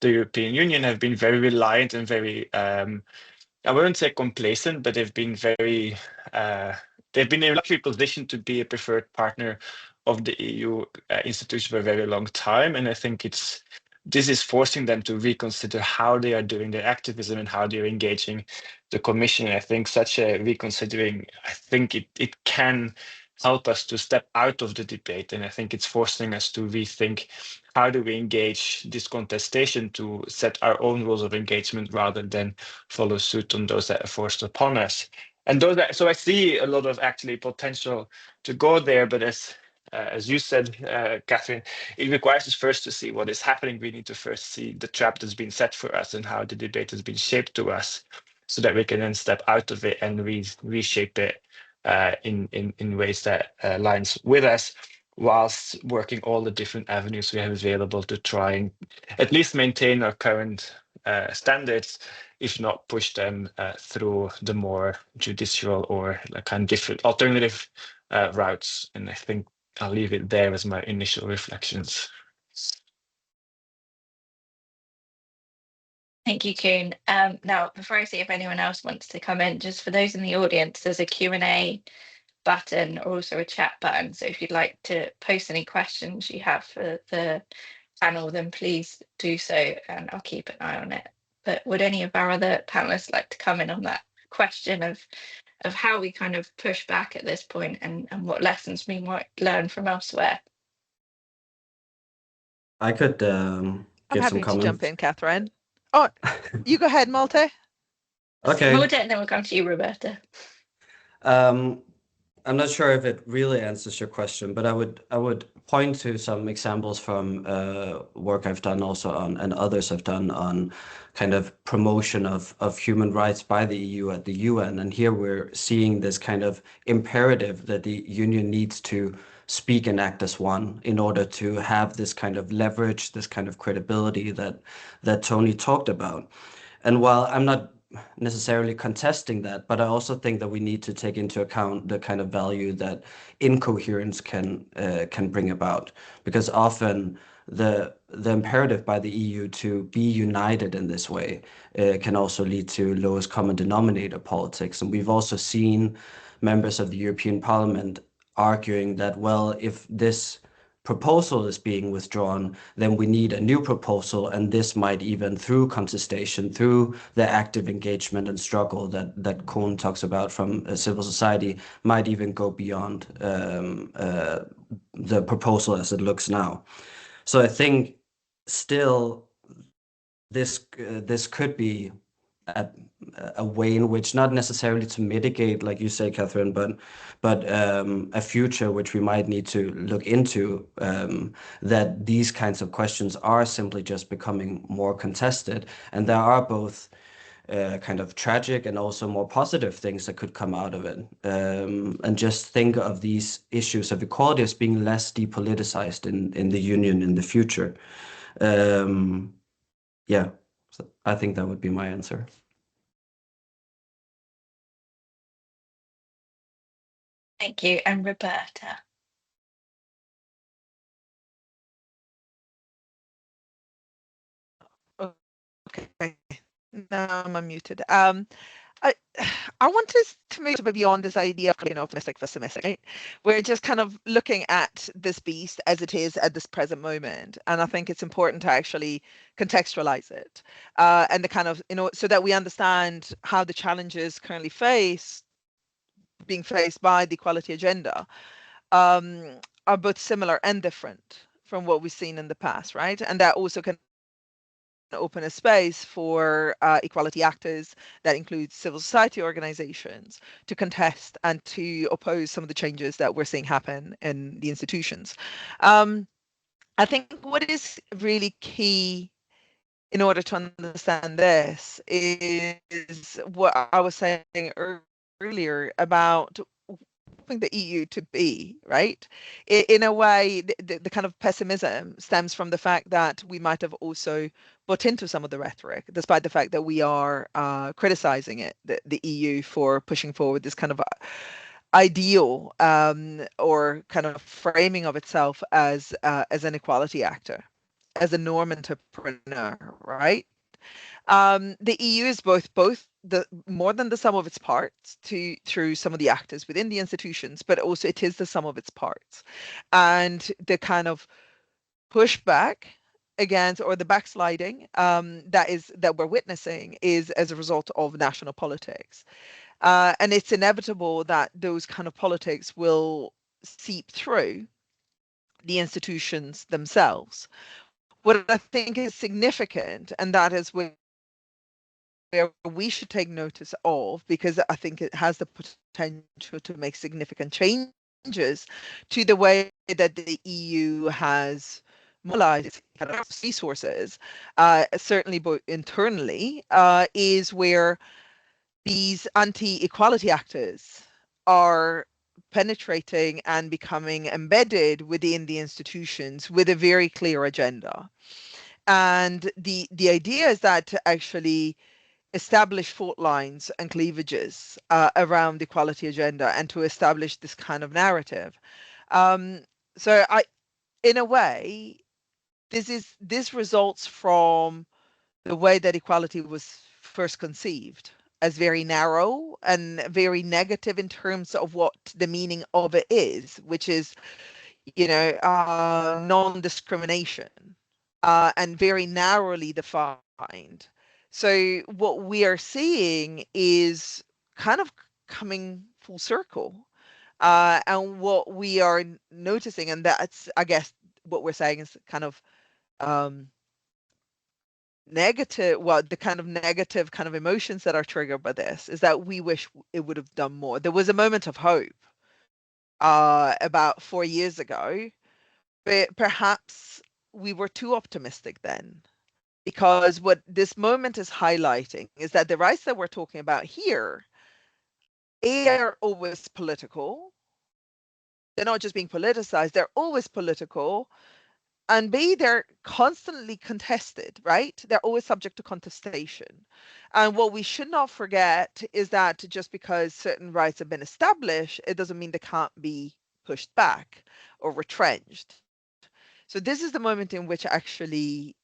the European Union have been very reliant and very, I wouldn't say complacent, but they've been very, they've been in a lucky position to be a preferred partner of the EU institution for a very long time. And I think this is forcing them to reconsider how they are doing their activism and how they're engaging the Commission. I think such a reconsidering, I think it can help us to step out of the debate. And I think it's forcing us to rethink how do we engage this contestation to set our own rules of engagement rather than follow suit on those that are forced upon us. And so I see a lot of actually potential to go there, but as you said, Catherine, it requires us first to see what is happening. We need to first see the trap that's been set for us and how the debate has been shaped to us so that we can then step out of it and reshape it in ways that aligns with us, whilst working all the different avenues we have available to try and at least maintain our current standards, if not push them through the more judicial or kind of different alternative routes. And I think I'll leave it there as my initial reflections. Thank you, Koen. Now, before I see if anyone else wants to come in, just for those in the audience, there's a Q&A button or also a chat button. So if you'd like to post any questions you have for the panel, then please do so and I'll keep an eye on it. But would any of our other panelists like to come in on that question of how we kind of push back at this point and what lessons we might learn from elsewhere? I could give I'm some happy to comments. jump in, Catherine. Oh, you go ahead, Malte. Okay. Malte, and then we'll come to you, Roberta. I'm not sure if it really answers your question, but I would point to some examples from work I've done also on, and others have done on, kind of promotion of human rights by the EU at the UN. And here we're seeing this kind of imperative that the Union needs to speak and act as one in order to have this kind of leverage, this kind of credibility that Tony talked about. And while I'm not necessarily contesting that, but I also think that we need to take into account the kind of value that incoherence can bring about, because often the imperative by the EU to be united in this way can also lead to lowest common denominator politics. And we've also seen members of the European Parliament arguing that, well, if this proposal is being withdrawn, then we need a new proposal, and this might even, through contestation, through the active engagement and struggle that Kohn talks about from civil society, might even go beyond the proposal as it looks now. So I think still this could be a way in which, not necessarily to mitigate, like you say, Catherine, but a future which we might need to look into, that these kinds of questions are simply just becoming more contested, and there are both kind of tragic and also more positive things that could come out of it. And just think of these issues of equality as being less depoliticized in the union in the future. Yeah, so I think that would be my answer. Thank you. And Roberta. Okay, now I'm unmuted. I want us to move beyond this idea of optimistic, pessimistic. Right? We're just kind of looking at this beast as it is at this present moment, and I think it's important to actually contextualize it, and the kind of, so that we understand how the challenges currently being faced by the equality agenda are both similar and different from what we've seen in the past, right? And that also can open a space for equality actors, that includes civil society organizations, to contest and to oppose some of the changes that we're seeing happen in the institutions. I think what is really key in order to understand this is what I was saying earlier about the EU to be, right? In a way, the kind of pessimism stems from the fact that we might have also bought into some of the rhetoric, despite the fact that we are criticizing it, the EU, for pushing forward this kind of ideal or kind of framing of itself as an equality actor, as a norm entrepreneur, right? The EU is both the more than the sum of its parts through some of the actors within the institutions, but also it is the sum of its parts. And the kind of pushback against, or the backsliding that we're witnessing, is as a result of national politics. And it's inevitable that those kind of politics will seep through the institutions themselves. What I think is significant, and that is where we should take notice of, because I think it has the potential to make significant changes to the way that the EU has mobilized its kind of resources, certainly both internally, is where these anti-equality actors are penetrating and becoming embedded within the institutions with a very clear agenda. And the idea is that to actually establish fault lines and cleavages around the equality agenda, and to establish this kind of narrative. So in a way, this results from the way that equality was first conceived, as very narrow and very negative in terms of what the meaning of it is, which is, non-discrimination, and very narrowly defined. So what we are seeing is kind of coming full circle. And what we are noticing, and that's, I guess, what we're saying is kind of negative, well, the kind of negative kind of emotions that are triggered by this, is that we wish it would have done more. There was a moment of hope about 4 years ago, but perhaps we were too optimistic then. Because what this moment is highlighting is that the rights that we're talking about here, A, are always political. They're not just being politicized, they're always political. And B, they're constantly contested, right? They're always subject to contestation. And what we should not forget is that just because certain rights have been established, it doesn't mean they can't be pushed back or retrenched. So this is the moment in which actually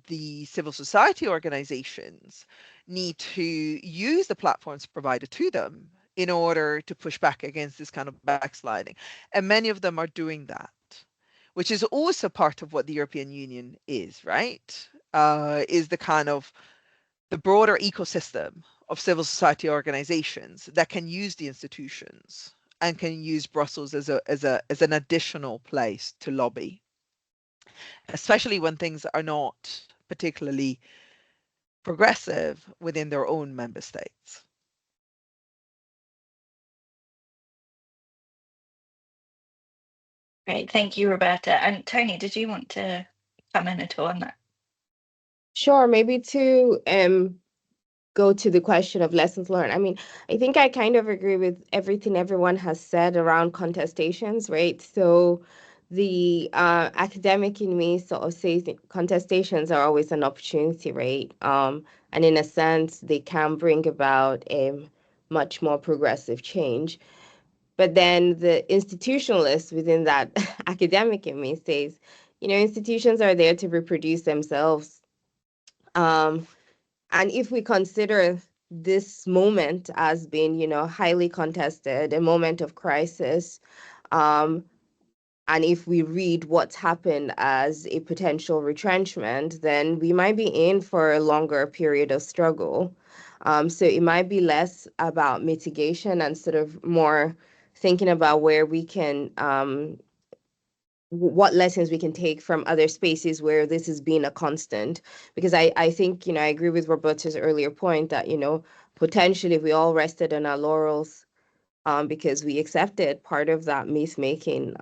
the civil society organizations need to use the platforms provided to them in order to push back against this kind of backsliding. And many of them are doing that. which is also part of what the European Union is, right? Is the kind of the broader ecosystem of civil society organizations that can use the institutions and can use Brussels as an additional place to lobby, especially when things are not particularly progressive within their own member states. Great, thank you, Roberta. And Tony, did you want to come in at all on that? Sure, maybe to go to the question of lessons learned. I mean, I think I kind of agree with everything everyone has said around contestations, right? So the academic in me sort of says that contestations are always an opportunity, right? And in a sense, they can bring about a much more progressive change. But then the institutionalist within that academic in me says, institutions are there to reproduce themselves. And if we consider this moment as being, highly contested, a moment of crisis, and if we read what's happened as a potential retrenchment, then we might be in for a longer period of struggle. So it might be less about mitigation and sort of more thinking about where we can what lessons we can take from other spaces where this has been a constant. Because I think, I agree with Roberta's earlier point that, potentially if we all rested on our laurels because we accepted part of that myth-making,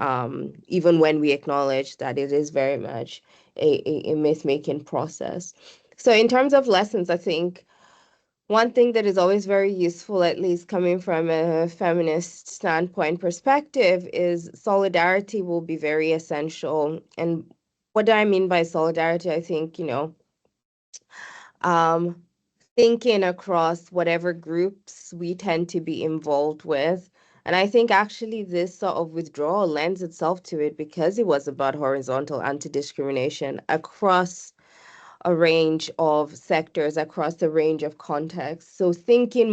even when we acknowledge that it is very much a myth-making process. So in terms of lessons, I think one thing that is always very useful, at least coming from a feminist standpoint perspective, is solidarity will be very essential. And what do I mean by solidarity? I think, um, thinking across whatever groups we tend to be involved with. And I think actually this sort of withdrawal lends itself to it because it was about horizontal anti-discrimination across a range of sectors, across a range of contexts. So thinking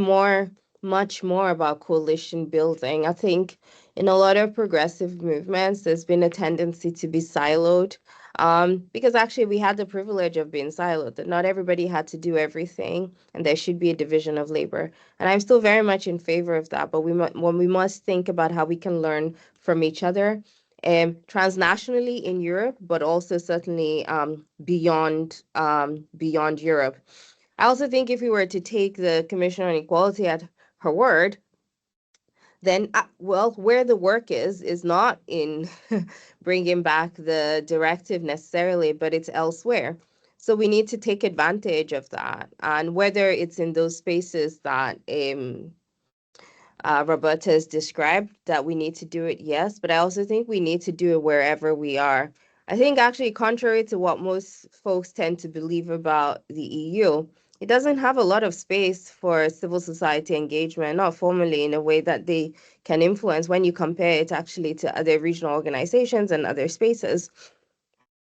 much more about coalition building. I think in a lot of progressive movements, there's been a tendency to be siloed. Because actually we had the privilege of being siloed, that not everybody had to do everything, and there should be a division of labor. And I'm still very much in favor of that, but we must think about how we can learn from each other, transnationally in Europe, but also certainly beyond Europe. I also think if we were to take the Commission on Equality at her word, then, where the work is not in bringing back the directive necessarily, but it's elsewhere. So we need to take advantage of that. And whether it's in those spaces that Roberta has described, that we need to do it, yes, but I also think we need to do it wherever we are. I think actually, contrary to what most folks tend to believe about the EU, it doesn't have a lot of space for civil society engagement, not formally in a way that they can influence when you compare it actually to other regional organizations and other spaces.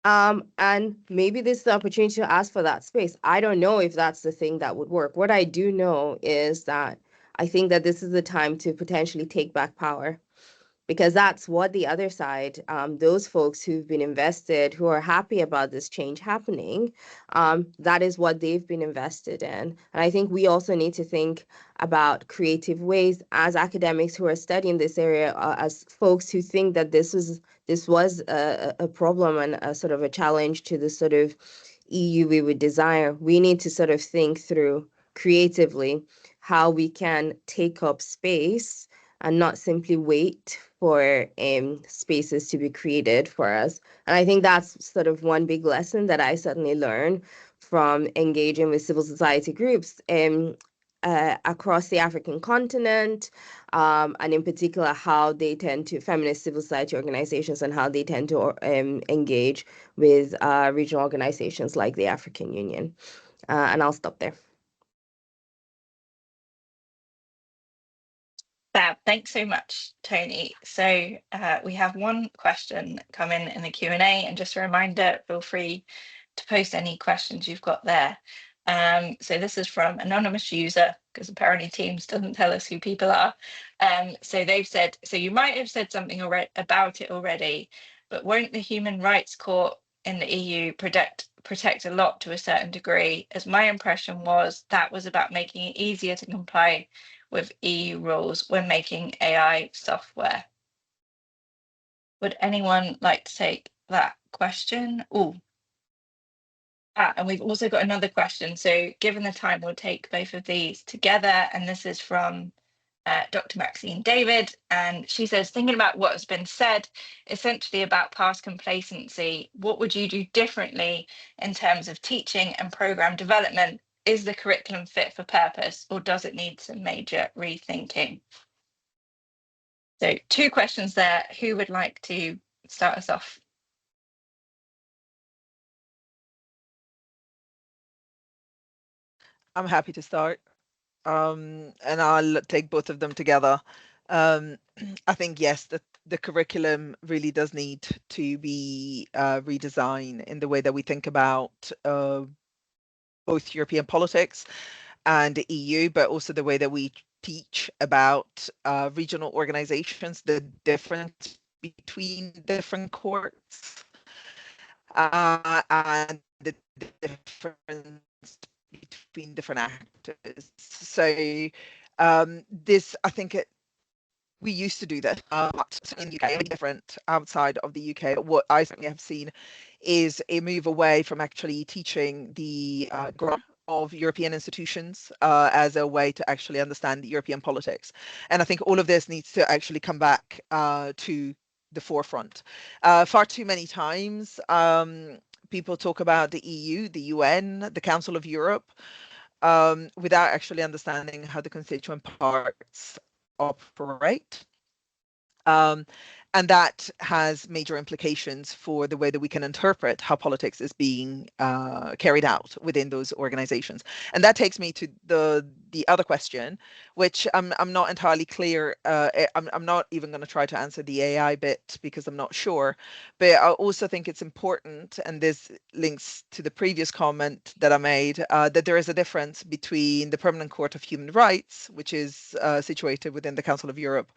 And maybe this is the opportunity to ask for that space. I don't know if that's the thing that would work. What I do know is that I think that this is the time to potentially take back power, because that's what the other side, those folks who've been invested, who are happy about this change happening, that is what they've been invested in. And I think we also need to think about creative ways as academics who are studying this area, as folks who think that this was a problem and a sort of a challenge to the sort of EU we would desire. We need to sort of think through creatively how we can take up space and not simply wait for spaces to be created for us. And I think that's sort of one big lesson that I certainly learned from engaging with civil society groups across the African continent, and in particular how they tend to, feminist civil society organizations, and how they tend to engage with regional organizations like the African Union. And I'll stop there. Fab. Thanks so much, Tony. So we have one question come in the Q&A, and just a reminder, feel free to post any questions you've got there. So this is from anonymous user, because apparently Teams doesn't tell us who people are. So they've said, so you might have said something about it already, but won't the Human Rights Court in the EU protect a lot to a certain degree? As my impression was that was about making it easier to comply with EU rules when making AI software. Would anyone like to take that question? Oh, and we've also got another question. So given the time, we'll take both of these together. And this is from Dr. Maxine David. And she says, thinking about what has been said, essentially about past complacency, what would you do differently in terms of teaching and program development? Is the curriculum fit for purpose, or does it need some major rethinking? So 2 questions there. Who would like to start us off? I'm happy to start, and I'll take both of them together. I think, yes, the curriculum really does need to be redesigned in the way that we think about both European politics and the EU, but also the way that we teach about regional organizations, the difference between different courts, and the difference between different actors. So this, I think we used to do this in the UK, different outside of the UK. But what I certainly have seen is a move away from actually teaching the grammar of European institutions as a way to actually understand European politics. And I think all of this needs to actually come back to the forefront. Far too many times, people talk about the EU, the UN, the Council of Europe, without actually understanding how the constituent parts operate. And that has major implications for the way that we can interpret how politics is being carried out within those organizations. And that takes me to the other question, which I'm not entirely clear. I'm not even going to try to answer the AI bit because I'm not sure. But I also think it's important, and this links to the previous comment that I made, that there is a difference between the Permanent Court of Human Rights, which is situated within the Council of Europe,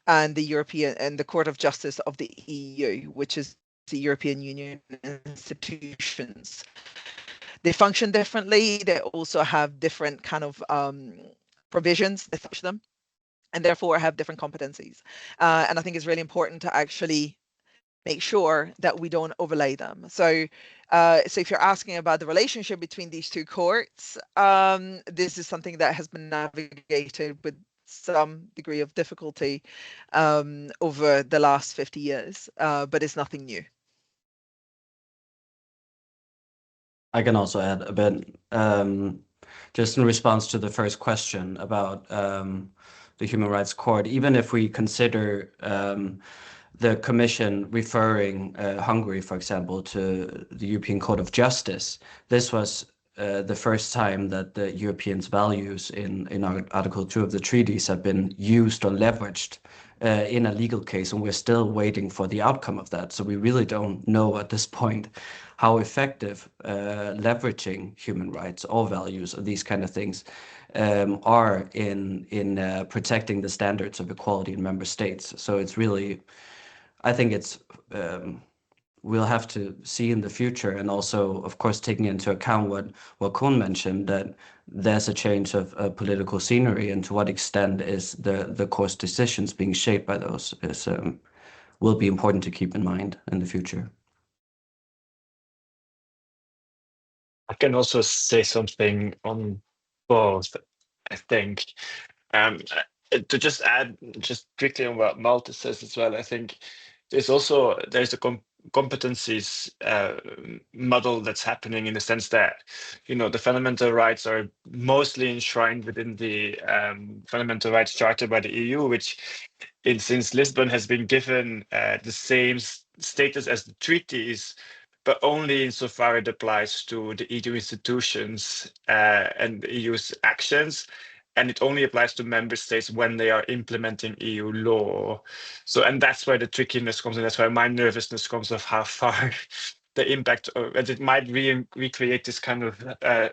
and the Court of Justice of the EU, which is the European Union institutions. They function differently. They also have different kind of provisions that touch them, and therefore have different competencies. And I think it's really important to actually make sure that we don't overlay them. So if you're asking about the relationship between these two courts, this is something that has been navigated with some degree of difficulty over the last 50 years, but it's nothing new. I can also add a bit, just in response to the first question about the Human Rights Court. Even if we consider the Commission referring Hungary, for example, to the European Court of Justice, this was the first time that the Europeans' values in Article 2 of the treaties have been used or leveraged in a legal case, and we're still waiting for the outcome of that. So we really don't know at this point how effective leveraging human rights or values or these kind of things are in protecting the standards of equality in member states. So it's really, I think it's we'll have to see in the future, and also, of course, taking into account what Koen mentioned, that there's a change of political scenery, and to what extent is the court's decisions being shaped by those will be important to keep in mind in the future. I can also say something on both, I think. To just add just quickly on what Malte says as well, I think there's a competencies model that's happening in the sense that, the fundamental rights are mostly enshrined within the Fundamental Rights Charter by the EU, which since Lisbon has been given the same status as the treaties, but only insofar it applies to the EU institutions and the EU's actions. And it only applies to member states when they are implementing EU law. So, and that's where the trickiness comes, and that's where my nervousness comes of how far the impact, and it might recreate this kind of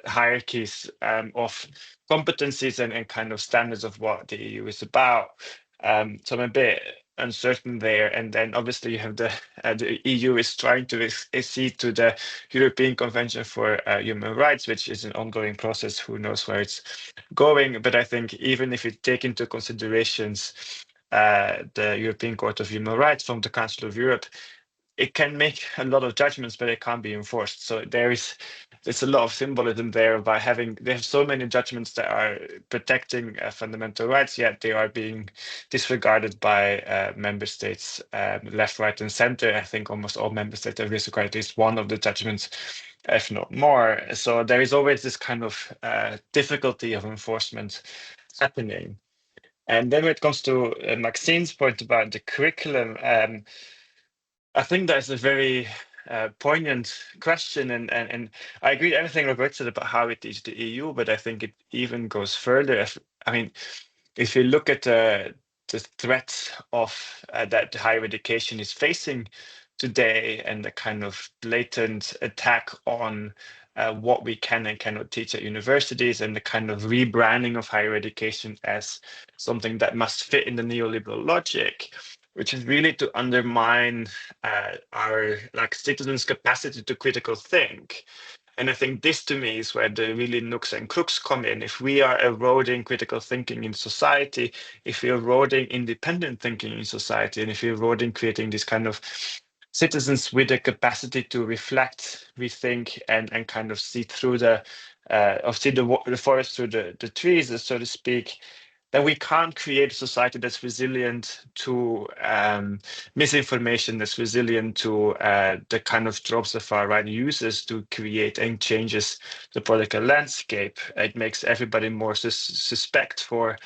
hierarchies of competencies and kind of standards of what the EU is about. So I'm a bit uncertain there. And then obviously you have the EU is trying to accede to the European Convention for Human Rights, which is an ongoing process. Who knows where it's going? But I think even if you take into considerations the European Court of Human Rights from the Council of Europe, it can make a lot of judgments, but it can't be enforced. So there's a lot of symbolism there by they have so many judgments that are protecting fundamental rights, yet they are being disregarded by member states, left, right, and center. I think almost all member states have disregarded at least one of the judgments, if not more. So there is always this kind of difficulty of enforcement happening. And then when it comes to Maxine's point about the curriculum, I think that's a very poignant question, and I agree with everything Roberta said about how we teach the EU, but I think it even goes further. If you look at the threat of that higher education is facing today, and the kind of blatant attack on what we can and cannot teach at universities, and the kind of rebranding of higher education as something that must fit in the neoliberal logic, which is really to undermine our citizens' capacity to critical think. And I think this, to me, is where the really nooks and crooks come in. If we are eroding critical thinking in society, if we're eroding independent thinking in society, and if we're eroding creating this kind of citizens with the capacity to reflect, rethink, and kind of see through the forest through the trees, so to speak, then we can't create a society that's resilient to misinformation, that's resilient to the kind of tropes the far right uses to create and changes the political landscape. It makes everybody more suspect for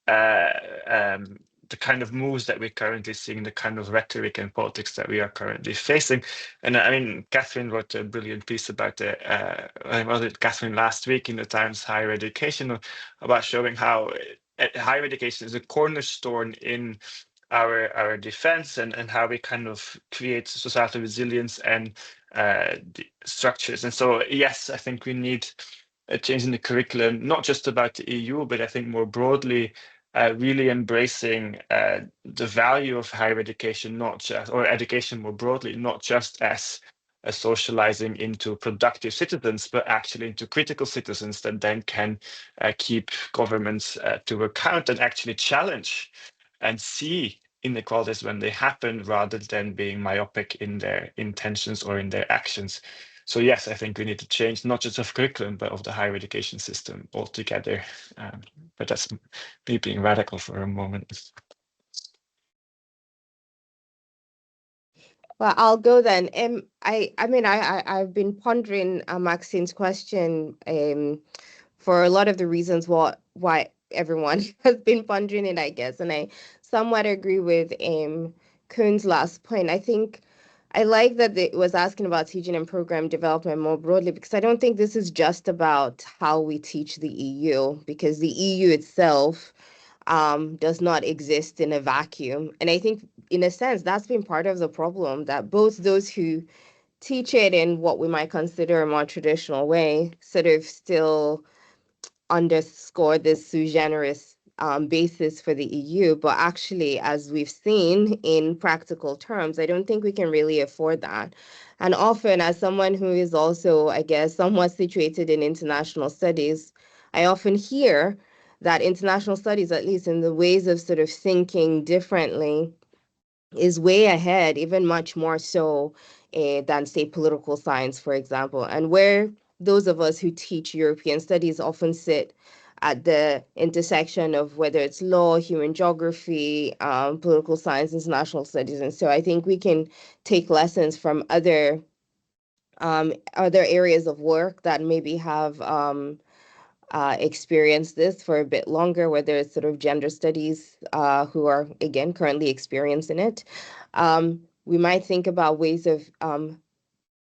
the kind of moves that we're currently seeing, the kind of rhetoric and politics that we are currently facing. And I mean, Catherine wrote a brilliant piece about was it Catherine last week in the Times Higher Education, about showing how higher education is a cornerstone in our defense, and how we kind of create societal resilience and structures. And so, yes, I think we need a change in the curriculum, not just about the EU, but I think more broadly, really embracing the value of higher education, or education more broadly, not just as a socializing into productive citizens, but actually into critical citizens that then can keep governments to account and actually challenge and see inequalities when they happen, rather than being myopic in their intentions or in their actions. So yes, I think we need to change not just of curriculum, but of the higher education system altogether. But that's me being radical for a moment. Well, I'll go then. I've been pondering Maxine's question for a lot of the reasons why everyone has been pondering it, I guess. And I somewhat agree with Koen's last point. I think I like that it was asking about teaching and program development more broadly, because I don't think this is just about how we teach the EU, because the EU itself does not exist in a vacuum. And I think, in a sense, that's been part of the problem, that both those who teach it in what we might consider a more traditional way sort of still underscore this sui generis basis for the EU. But actually, as we've seen in practical terms, I don't think we can really afford that. And often, as someone who is also, I guess, somewhat situated in international studies, I often hear that international studies, at least in the ways of sort of thinking differently, is way ahead, even much more so than, say, political science, for example. And where those of us who teach European studies often sit at the intersection of whether it's law, human geography, political science, international studies. And so I think we can take lessons from other areas of work that maybe have experienced this for a bit longer, whether it's sort of gender studies who are, again, currently experiencing it. We might think about ways of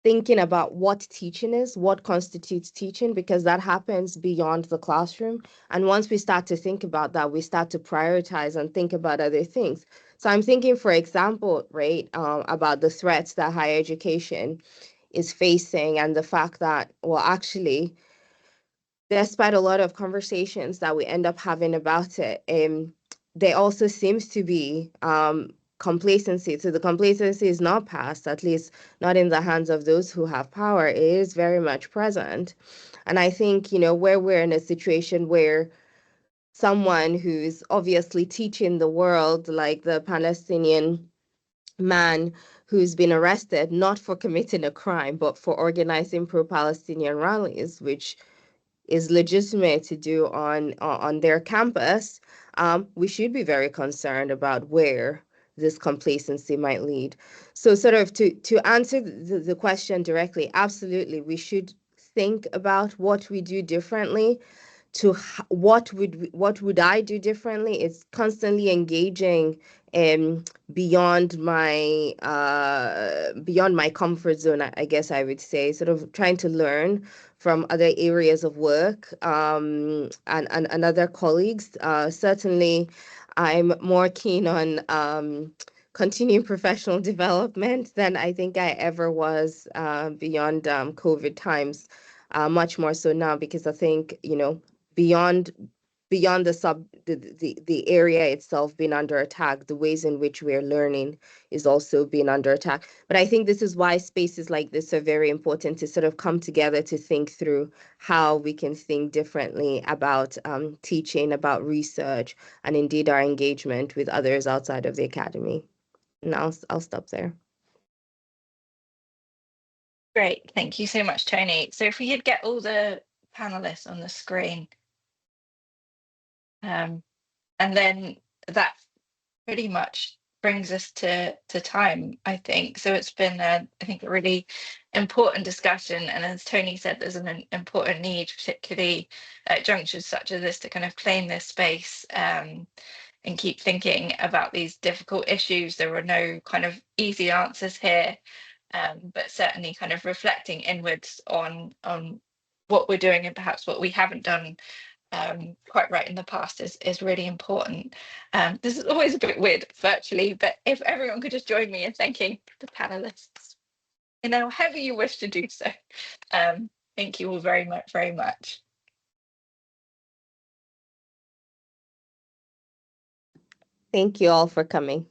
thinking about what teaching is, what constitutes teaching, because that happens beyond the classroom. And once we start to think about that, we start to prioritize and think about other things. So I'm thinking, for example, right, about the threats that higher education is facing, and the fact that, well, actually, despite a lot of conversations that we end up having about it, there also seems to be complacency. So the complacency is not past, at least not in the hands of those who have power. It is very much present. And I think, where we're in a situation where someone who's obviously teaching the world, like the Palestinian man who's been arrested, not for committing a crime, but for organizing pro-Palestinian rallies, which is legitimate to do on their campus, we should be very concerned about where this complacency might lead. So sort of to answer the question directly, absolutely, we should think about what we do differently. What would I do differently? It's constantly engaging beyond my comfort zone, I guess I would say, sort of trying to learn from other areas of work and other colleagues. Certainly, I'm more keen on continuing professional development than I think I ever was beyond COVID times. Much more so now, because I think, beyond the area itself being under attack, the ways in which we're learning is also being under attack. But I think this is why spaces like this are very important, to sort of come together to think through how we can think differently about teaching, about research, and indeed our engagement with others outside of the academy. And I'll stop there. Great, thank you so much, Tony. So if we could get all the panelists on the screen. And then that pretty much brings us to time, I think. So it's been, I think, a really important discussion. And as Tony said, there's an important need, particularly at junctures such as this, to kind of claim this space and keep thinking about these difficult issues. There are no kind of easy answers here, but certainly kind of reflecting inwards on what we're doing and perhaps what we haven't done quite right in the past is really important. This is always a bit weird virtually, but if everyone could just join me in thanking the panelists, however you wish to do so. Thank you all very much, very much. Thank you all for coming.